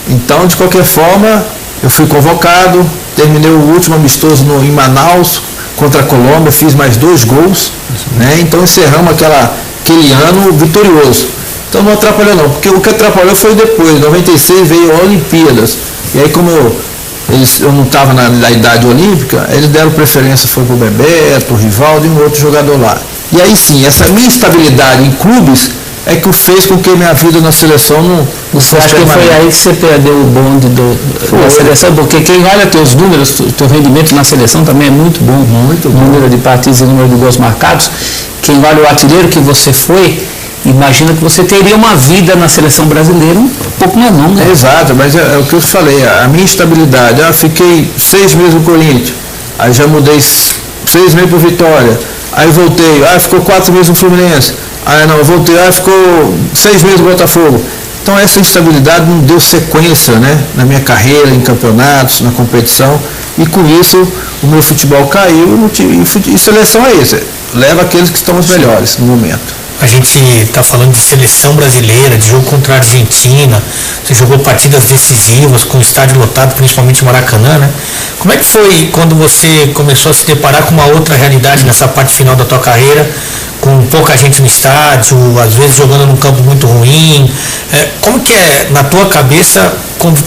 Speaker 2: Então, de qualquer forma, eu fui convocado, terminei o último amistoso em Manaus, contra a Colômbia, fiz mais 2 gols, né? Então encerramos aquele ano vitorioso. Então não atrapalhou não, porque o que atrapalhou foi depois, em 96 veio a Olimpíadas, e aí como eu não estava na idade olímpica, eles deram preferência, foi para o Bebeto, o Rivaldo e um outro jogador lá. E aí sim, essa minha estabilidade em clubes é que fez com que minha vida na seleção não
Speaker 4: fosse permanente. Acho que foi aí que você perdeu o bonde da seleção, porque quem olha teus números, teu rendimento na seleção também é muito bom. Muito bom. Número de partidas e número de gols marcados. Quem olha o artilheiro que você foi, imagina que você teria uma vida na seleção brasileira um pouco mais longa.
Speaker 2: Exato, mas é o que eu falei, a minha estabilidade. Fiquei 6 meses no Corinthians, aí já mudei 6 meses para o Vitória, aí voltei, ficou 4 meses no Fluminense. Eu voltei, ficou 6 meses no Botafogo. Então essa instabilidade não deu sequência, né, na minha carreira, em campeonatos, na competição, e com isso o meu futebol caiu, e seleção é isso, leva aqueles que estão os melhores no momento.
Speaker 5: A gente está falando de seleção brasileira, de jogo contra a Argentina, você jogou partidas decisivas com o estádio lotado, principalmente Maracanã, né? Como é que foi quando você começou a se deparar com uma outra realidade nessa parte final da tua carreira, com pouca gente no estádio, às vezes jogando num campo muito ruim? Como que é na tua cabeça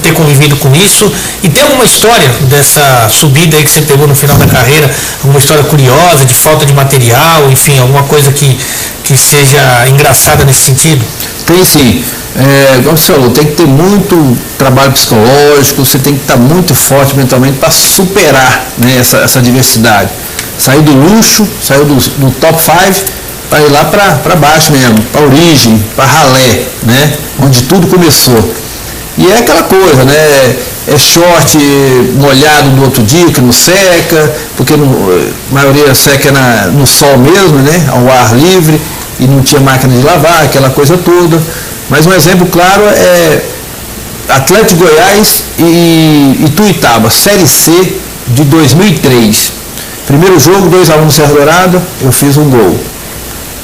Speaker 5: ter convivido com isso? E tem alguma história dessa subida aí que você pegou no final da carreira, alguma história curiosa, de falta de material, enfim, alguma coisa que seja engraçada nesse sentido?
Speaker 2: Tem sim. Como você falou, tem que ter muito trabalho psicológico, você tem que estar muito forte mentalmente para superar, né, essa diversidade. Sair do luxo, sair do top 5 para ir lá para baixo mesmo, para a origem, para ralé, né, onde tudo começou. E é aquela coisa, né? É short molhado no outro dia, que não seca, porque a maioria seca no sol mesmo, né? Ao ar livre, e não tinha máquina de lavar, aquela coisa toda. Mas um exemplo claro é Atlético Goiás e Ituiutaba, Série C de 2003. Primeiro jogo, 2-1 no Serra Dourada, eu fiz um gol.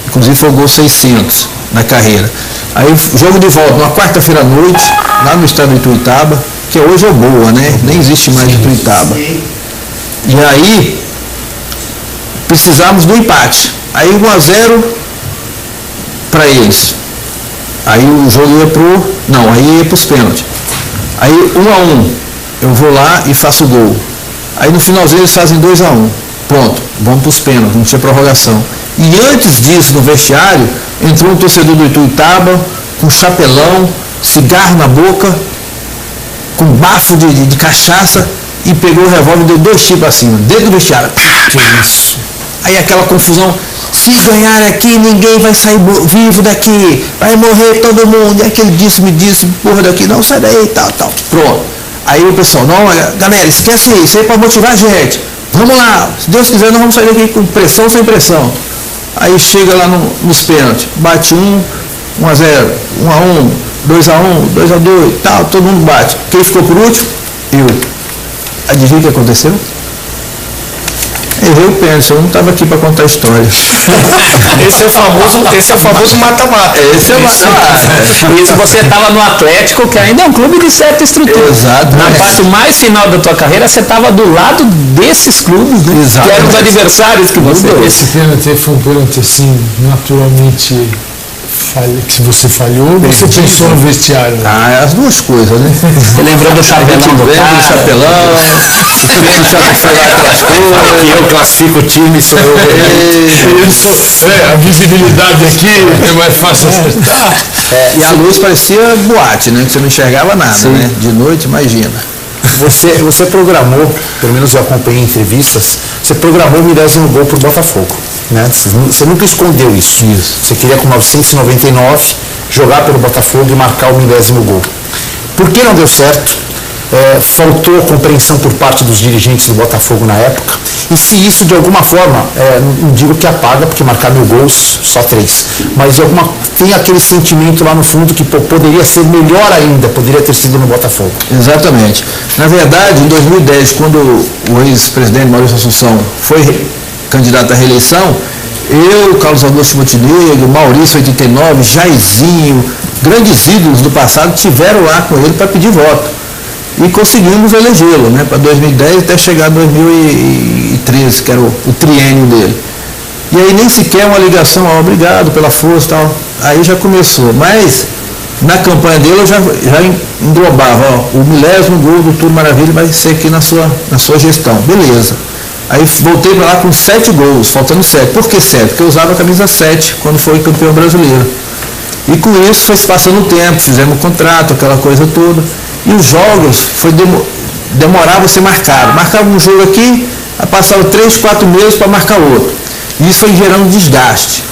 Speaker 2: Inclusive foi o gol 600 na carreira. Aí jogo de volta, numa quarta-feira à noite, lá no estado de Ituiutaba, que hoje é boa, né? Nem existe mais Ituiutaba. E aí, precisamos do empate. Aí 1-0 para eles. Aí o jogo ia para os pênaltis. Aí 1-1, eu vou lá e faço o gol. Aí no finalzinho eles fazem 2-1. Pronto, vamos para os pênaltis, não tinha prorrogação. E antes disso, no vestiário, entrou um torcedor do Ituiutaba com chapelão, cigarro na boca, com bafo de cachaça, e pegou o revólver e deu 2 tiros para cima, dentro do vestiário. Que isso? Aí aquela confusão, se ganhar aqui, ninguém vai sair vivo daqui, vai morrer todo mundo. E aquele me disse, porra daqui, não, sai daí, tal. Pronto. Aí o pessoal, não, galera, esquece isso aí para motivar a gente. Vamos lá, se Deus quiser, nós vamos sair daqui com pressão ou sem pressão. Aí chega lá nos pênaltis, bate 1-0, 1-1, 2-1, 2-2, tal, todo mundo bate. Quem ficou por último? Eu. Adivinha o que aconteceu? Errei o pênalti, eu não estava aqui para contar a história.
Speaker 1: Esse é o famoso mata-mata.
Speaker 2: Esse é o mata-mata.
Speaker 4: Por isso você estava no Atlético, que ainda é um clube de certa estrutura.
Speaker 2: Exato.
Speaker 4: Na parte mais final da tua carreira, você estava do lado desses clubes, né?
Speaker 2: Exato.
Speaker 4: Que eram os adversários que você...
Speaker 3: Esse pênalti foi um pênalti assim, naturalmente, que você falhou, ou você pensou no vestiário?
Speaker 2: Ah, as duas coisas, né?
Speaker 4: Você lembrou do chapelão do cara?
Speaker 2: Chapelão,
Speaker 6: que eu classifico o time, sou eu.
Speaker 3: A visibilidade aqui é mais fácil acertar.
Speaker 2: E a luz parecia boate, né? Que você não enxergava nada, né? De noite, imagina.
Speaker 6: Você programou, pelo menos eu acompanhei entrevistas, você programou o 10º gol pro Botafogo, né? Você nunca escondeu isso. Você queria com 999 jogar pelo Botafogo e marcar o 10º gol. Por que não deu certo? Faltou compreensão por parte dos dirigentes do Botafogo na época, e se isso de alguma forma, não digo que apaga, porque marcar 1000 gols, só 3, mas tem aquele sentimento lá no fundo que poderia ser melhor ainda, poderia ter sido no Botafogo.
Speaker 2: Exatamente. Na verdade, em 2010, quando o ex-presidente Maurício Assunção foi candidato à reeleição, eu, Carlos Augusto Montenegro, Maurício 89, Jairzinho, grandes ídolos do passado tiveram lá com ele para pedir voto. E conseguimos elegê-lo, né, para 2010 até chegar a 2013, que era o triênio dele. E aí nem sequer uma ligação, obrigado pela força e tal. Aí já começou. Mas na campanha dele eu já englobava, o 10º gol do Túlio Maravilha vai ser aqui na sua gestão. Beleza. Aí voltei para lá com 7 gols, faltando 7. Por que 7? Porque eu usava a camisa 7 quando foi campeão brasileiro. E com isso foi se passando o tempo, fizemos um contrato, aquela coisa toda. E os jogos demorava a ser marcado. Marcava um jogo aqui, passava 3, 4 meses para marcar outro. E isso foi gerando desgaste.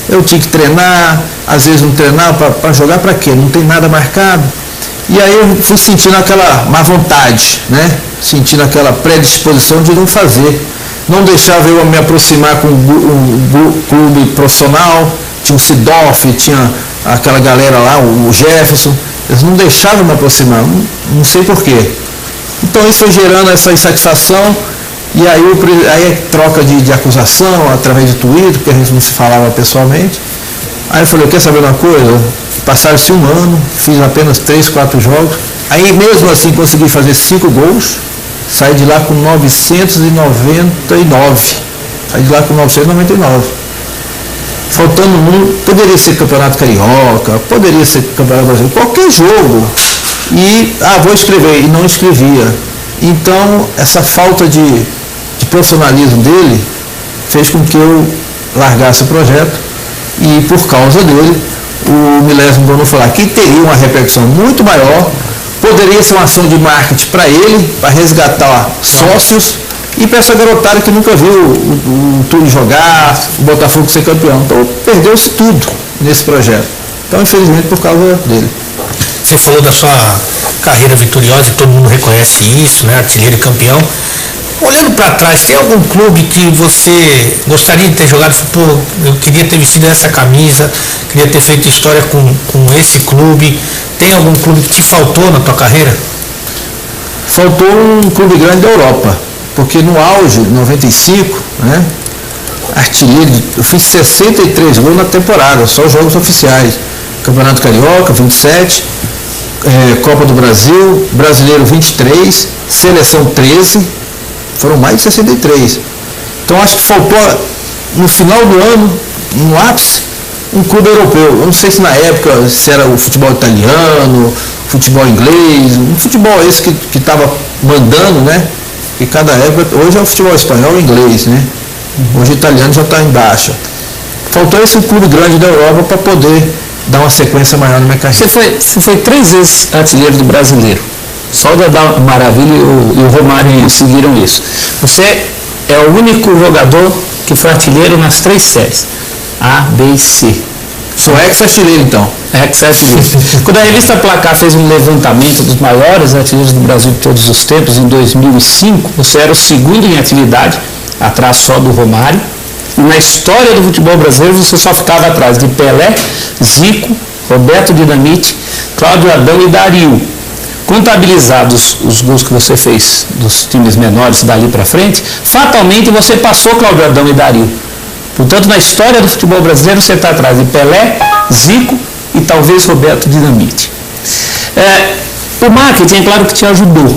Speaker 2: Eu tinha que treinar, às vezes não treinava, para jogar para quê? Não tem nada marcado. E aí eu fui sentindo aquela má vontade, né? Sentindo aquela predisposição de não fazer. Não deixava eu me aproximar com um clube profissional, tinha o Sidoff, tinha aquela galera lá, o Jefferson. Eles não deixavam me aproximar, não sei porquê. Então isso foi gerando essa insatisfação, e aí troca de acusação através de Twitter, porque a gente não se falava pessoalmente. Aí eu falei, quer saber uma coisa? Passaram-se um ano, fiz apenas 3, 4 jogos. Aí mesmo assim consegui fazer 5 gols, saí de lá com 999. Saí de lá com 999. Faltando poderia ser campeonato carioca, poderia ser campeonato brasileiro, qualquer jogo. E, vou escrever, e não escrevia. Então, essa falta de profissionalismo dele fez com que eu largasse o projeto, e por causa dele, o 10º gol não falar que teria uma repercussão muito maior, poderia ser uma ação de marketing para ele, para resgatar sócios, e para essa garotada que nunca viu o Túlio jogar, o Botafogo ser campeão. Então perdeu-se tudo nesse projeto. Então, infelizmente, por causa dele.
Speaker 5: Você falou da sua carreira vitoriosa, e todo mundo reconhece isso, né? Artilheiro e campeão. Olhando para trás, tem algum clube que você gostaria de ter jogado? Pô, eu queria ter vestido essa camisa, queria ter feito história com esse clube. Tem algum clube que te faltou na tua carreira?
Speaker 2: Faltou um clube grande da Europa. Porque no auge, 95, né, artilheiro, eu fiz 63 gols na temporada, só jogos oficiais. Campeonato Carioca, 27, Copa do Brasil, Brasileiro 23, Seleção 13, foram mais de 63. Então acho que faltou, no final do ano, no ápice, um clube europeu. Eu não sei se na época se era o futebol italiano, futebol inglês, um futebol esse que estava mandando, né? Porque cada época, hoje é o futebol espanhol e inglês, né? Hoje o italiano já está em baixa. Faltou esse clube grande da Europa para poder dar uma sequência maior na minha carreira.
Speaker 4: Você foi 3 vezes artilheiro do Brasileiro. Só o Dadá Maravilha e o Romário seguiram isso. Você é o único jogador que foi artilheiro nas 3 séries. A, B e C.
Speaker 2: Sou ex-artilheiro, então.
Speaker 4: Ex-artilheiro. Quando a revista Placar fez um levantamento dos maiores artilheiros do Brasil de todos os tempos, em 2005, você era o segundo em atividade, atrás só do Romário. E na história do futebol brasileiro, você só ficava atrás de Pelé, Zico, Roberto Dinamite, Cláudio Adão e Dario. Contabilizados os gols que você fez dos times menores dali para frente, fatalmente você passou Cláudio Adão e Dario. Portanto, na história do futebol brasileiro, você está atrás de Pelé, Zico e talvez Roberto Dinamite. O marketing, é claro que te ajudou.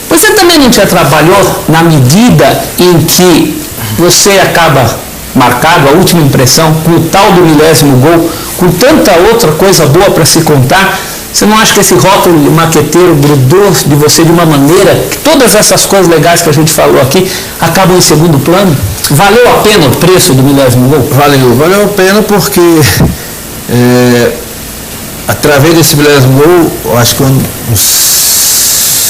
Speaker 4: Você também não te atrapalhou na medida em que você acaba marcado, a última impressão, com o tal do milésimo gol, com tanta outra coisa boa para se contar? Você não acha que esse rótulo maqueteiro grudou de você de uma maneira que todas essas coisas legais que a gente falou aqui acabam em segundo plano? Valeu a pena o preço do milésimo gol?
Speaker 2: Valeu a pena porque através desse milésimo gol, eu acho que uns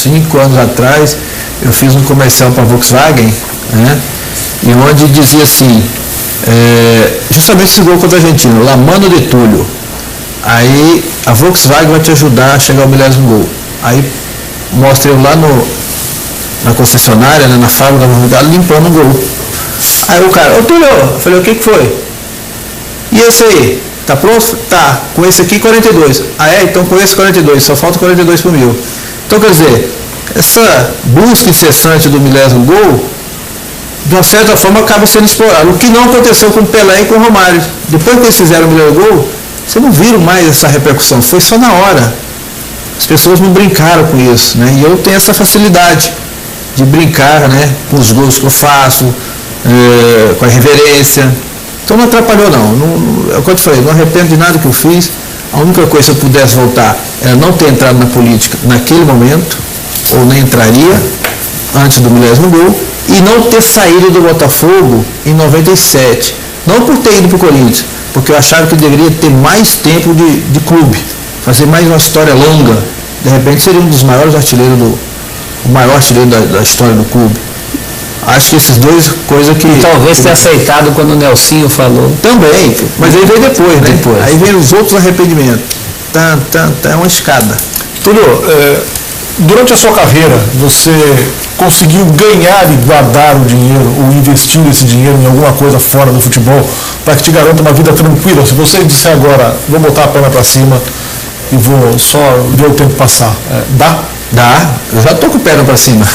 Speaker 2: 5 anos atrás, eu fiz um comercial para a Volkswagen, né? E onde dizia assim, justamente esse gol contra a Argentina, La Mano de Túlio. Aí a Volkswagen vai te ajudar a chegar ao milésimo gol. Aí mostra eu lá na concessionária, né, na fábrica, limpando o gol. Aí o cara, ô Túlio, eu falei, o que foi? E esse aí? Tá pronto? Tá, com esse aqui 42. Então com esse 42, só falta 42 por 1000. Então quer dizer, essa busca incessante do milésimo gol, de uma certa forma acaba sendo explorado. O que não aconteceu com o Pelé e com o Romário. Depois que eles fizeram o milésimo gol, você não viram mais essa repercussão, foi só na hora. As pessoas não brincaram com isso, né? E eu tenho essa facilidade de brincar, né, com os gols que eu faço, com a reverência. Então não atrapalhou não. É o que eu te falei, não arrependo de nada que eu fiz. A única coisa, se eu pudesse voltar, era não ter entrado na política naquele momento, ou nem entraria antes do milésimo gol, e não ter saído do Botafogo em 97. Não por ter ido para o Corinthians, porque eu achava que deveria ter mais tempo de clube, fazer mais uma história longa. De repente seria um dos maiores artilheiros, o maior artilheiro da história do clube. Acho que esses dois coisas que...
Speaker 4: E talvez ter aceitado quando o Nelsinho falou.
Speaker 2: Também, mas aí veio depois, né? Aí vem os outros arrependimentos. É uma escada.
Speaker 1: Túlio, durante a sua carreira, você conseguiu ganhar e guardar o dinheiro ou investir esse dinheiro em alguma coisa fora do futebol para que te garanta uma vida tranquila? Se você disser agora, vou botar a perna para cima e vou só ver o tempo passar, dá?
Speaker 2: Dá, eu já estou com a perna para cima.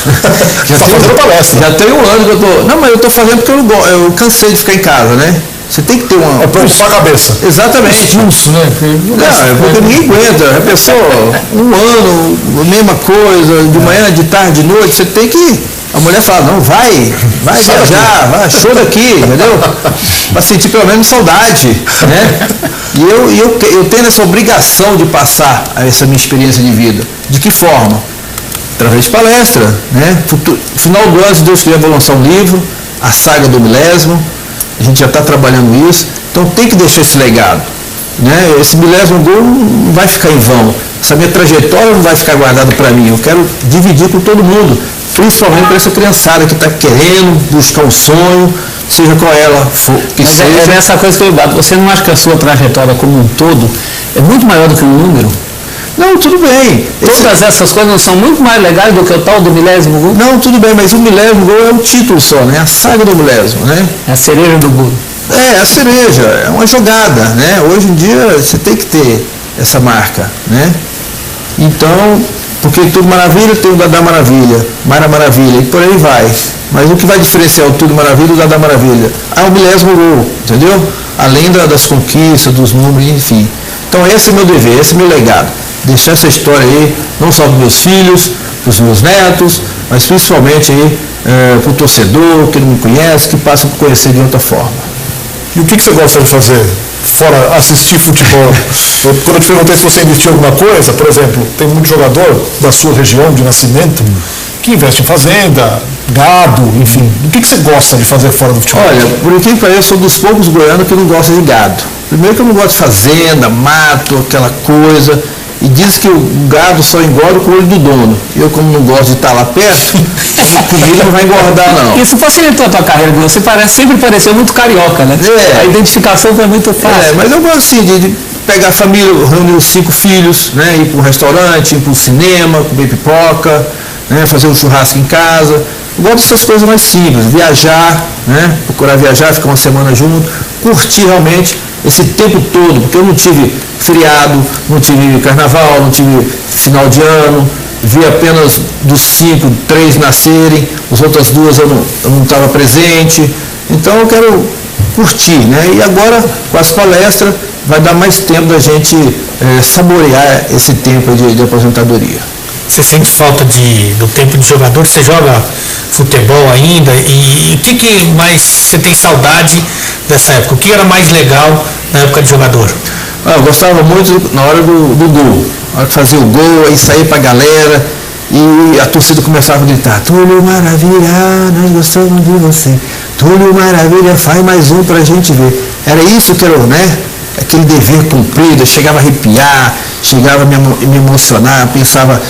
Speaker 1: Já está fazendo palestra.
Speaker 2: Já tem 1 ano que eu estou. Não, mas eu estou fazendo porque eu cansei de ficar em casa, né? Você tem que ter uma.
Speaker 1: É para ocupar a cabeça.
Speaker 2: Exatamente.
Speaker 3: Pulso, né?
Speaker 2: Não, porque ninguém aguenta. A pessoa, 1 ano, a mesma coisa, de manhã, de tarde, de noite, você tem que. A mulher fala, não, vai viajar, vai, show daqui, entendeu? Para sentir pelo menos saudade, né? E eu tenho essa obrigação de passar essa minha experiência de vida. De que forma? Através de palestra, né? Final do ano, se Deus quiser, vou lançar um livro, A Saga do Milésimo. A gente já está trabalhando isso. Então tem que deixar esse legado, né? Esse milésimo gol não vai ficar em vão. Essa minha trajetória não vai ficar guardada para mim. Eu quero dividir com todo mundo, principalmente para essa criançada que está querendo buscar um sonho, seja qual ela for.
Speaker 4: Mas é nessa coisa que eu bato. Você não acha que a sua trajetória como um todo é muito maior do que um número?
Speaker 2: Não, tudo bem.
Speaker 4: Todas essas coisas não são muito mais legais do que o tal do milésimo gol?
Speaker 2: Não, tudo bem, mas o milésimo gol é um título só, né? A saga do milésimo, né?
Speaker 4: É a cereja do bolo.
Speaker 2: É a cereja, é uma jogada, né? Hoje em dia você tem que ter essa marca, né? Então, porque Tudo Maravilha tem o Dadá Maravilha, Mara Maravilha, e por aí vai. Mas o que vai diferenciar o Tudo Maravilha do Dadá Maravilha? O milésimo gol, entendeu? Além das conquistas, dos números, enfim. Então esse é o meu dever, esse é o meu legado. Deixar essa história aí, não só para os meus filhos, para os meus netos, mas principalmente aí para o torcedor que não me conhece, que passa a me conhecer de outra forma.
Speaker 1: E o que você gosta de fazer? Fora assistir futebol. Quando eu te perguntei se você investiu em alguma coisa, por exemplo, tem muito jogador da sua região de nascimento que investe em fazenda, gado, enfim. O que você gosta de fazer fora do futebol?
Speaker 2: Olha, por incrível que pareça, eu sou dos poucos goianos que não gosta de gado. Primeiro que eu não gosto de fazenda, mato, aquela coisa. E diz que o gado só engorda com o olho do dono. Eu, como não gosto de estar lá perto, comigo não vai engordar, não.
Speaker 4: Isso facilitou a tua carreira, você sempre pareceu muito carioca, né?
Speaker 2: É.
Speaker 4: A identificação foi muito fácil.
Speaker 2: Mas eu gosto assim de pegar a família, reunir os 5 filhos, né? Ir para um restaurante, ir para o cinema, comer pipoca, né? Fazer um churrasco em casa. Eu gosto dessas coisas mais simples, viajar, né? Procurar viajar, ficar uma semana junto, curtir realmente esse tempo todo, porque eu não tive feriado, não tive carnaval, não tive final de ano, vi apenas dos 5, 3 nascerem, as outras 2 eu não estava presente, então eu quero curtir, né? E agora com as palestras vai dar mais tempo da gente saborear esse tempo de aposentadoria.
Speaker 5: Você sente falta do tempo de jogador? Você joga futebol ainda? E o que mais você tem saudade dessa época? O que era mais legal na época de jogador?
Speaker 2: Eu gostava muito na hora do gol. Na hora que fazia o gol, aí saía pra galera e a torcida começava a gritar: Túlio Maravilha, nós gostamos de você. Túlio Maravilha, faz mais um pra gente ver. Era isso que era, né? Aquele dever cumprido, eu chegava a arrepiar, chegava a me emocionar, pensava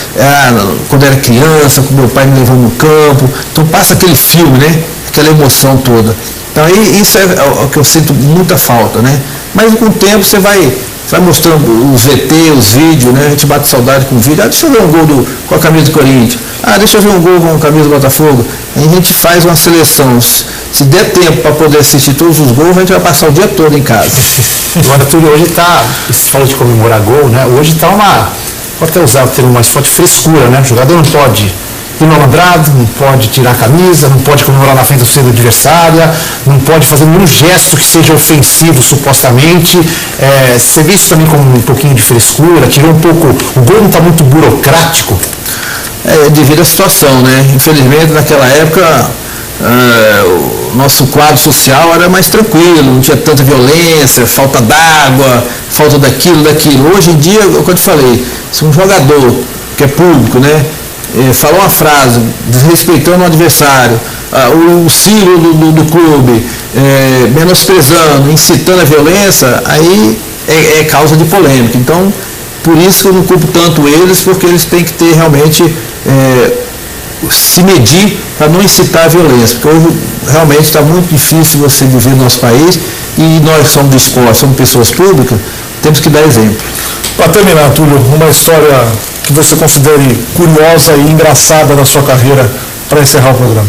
Speaker 2: quando era criança, quando meu pai me levou no campo. Então passa aquele filme, né? Aquela emoção toda. Então isso é o que eu sinto muita falta, né? Mas com o tempo você vai mostrando os VT, os vídeos, né? A gente bate saudade com o vídeo. Deixa eu ver um gol com a camisa do Corinthians. Deixa eu ver um gol com a camisa do Botafogo. Aí a gente faz uma seleção. Se der tempo para poder assistir todos os gols, a gente vai passar o dia todo em casa.
Speaker 6: Agora, Túlio, hoje você falou de comemorar gol, né? Hoje está pode até usar o termo mais forte, frescura, né? O jogador não pode ir malandrado, não pode tirar a camisa, não pode comemorar na frente da torcida adversária, não pode fazer nenhum gesto que seja ofensivo, supostamente. Você vê isso também como um pouquinho de frescura, tirou um pouco, o gol não está muito burocrático?
Speaker 2: Devido à situação, né? Infelizmente, naquela época, o nosso quadro social era mais tranquilo, não tinha tanta violência, falta d'água, falta daquilo. Hoje em dia, como eu te falei, se um jogador que é público, né? Falou uma frase desrespeitando o adversário, o símbolo do clube, menosprezando, incitando a violência, aí é causa de polêmica. Então, por isso que eu não culpo tanto eles, porque eles têm que ter realmente se medir para não incitar a violência, porque hoje realmente está muito difícil você viver no nosso país e nós somos do esporte, somos pessoas públicas, temos que dar exemplo.
Speaker 1: Para terminar, Túlio, uma história que você considere curiosa e engraçada na sua carreira para encerrar o programa.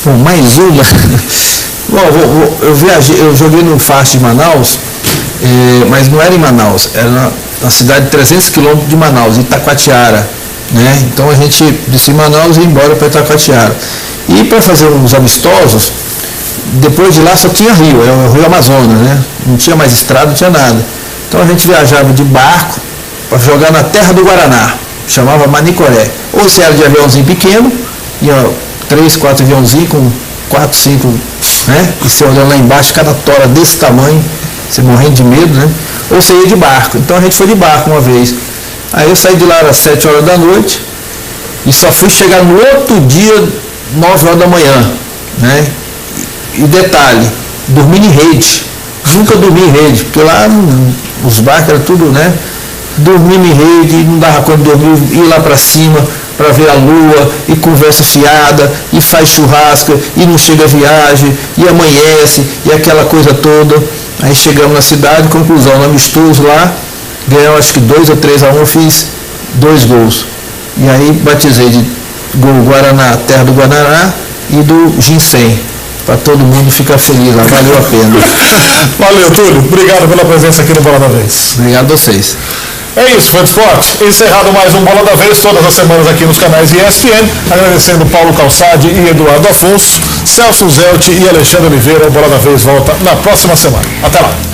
Speaker 2: Bom, mais uma. Bom, eu joguei no Fast de Manaus, mas não era em Manaus, era na cidade de 300 quilômetros de Manaus, Itacoatiara, né? Então a gente disse em Manaus e ia embora para Itacoatiara. E para fazer uns amistosos, depois de lá só tinha rio, era o Rio Amazonas, né? Não tinha mais estrada, não tinha nada. Então a gente viajava de barco para jogar na terra do Guaraná, chamava Manicoré. Ou se era de aviãozinho pequeno, ia 3, 4 aviãozinhos com 4, 5, né? E você olhando lá embaixo, cada tora desse tamanho, você morrendo de medo, né? Ou você ia de barco. Então a gente foi de barco uma vez. Aí eu saí de lá às 7 horas da noite e só fui chegar no outro dia, 9 horas da manhã, né? E detalhe, dormindo em rede. Nunca dormi em rede, porque lá os barcos eram tudo, né? Dormindo em rede, não dava conta de dormir, ir lá para cima para ver a lua, e conversa fiada, e faz churrasco, e não chega a viagem, e amanhece, e aquela coisa toda. Aí chegamos na cidade, conclusão, no amistoso lá, ganhamos acho que 2 ou 3-1, eu fiz 2 gols. E aí batizei de gol Guaraná, terra do Guaraná, e do Ginseng, para todo mundo ficar feliz lá, valeu a pena.
Speaker 1: Valeu, Túlio, obrigado pela presença aqui no Bola da Vez.
Speaker 2: Obrigado a vocês.
Speaker 1: É isso, Fã de Esporte. Encerrado mais um Bola da Vez, todas as semanas aqui nos canais ESPN. Agradecendo Paulo Calçade e Eduardo Afonso, Celso Zelt e Alexandre Oliveira. O Bola da Vez volta na próxima semana. Até lá.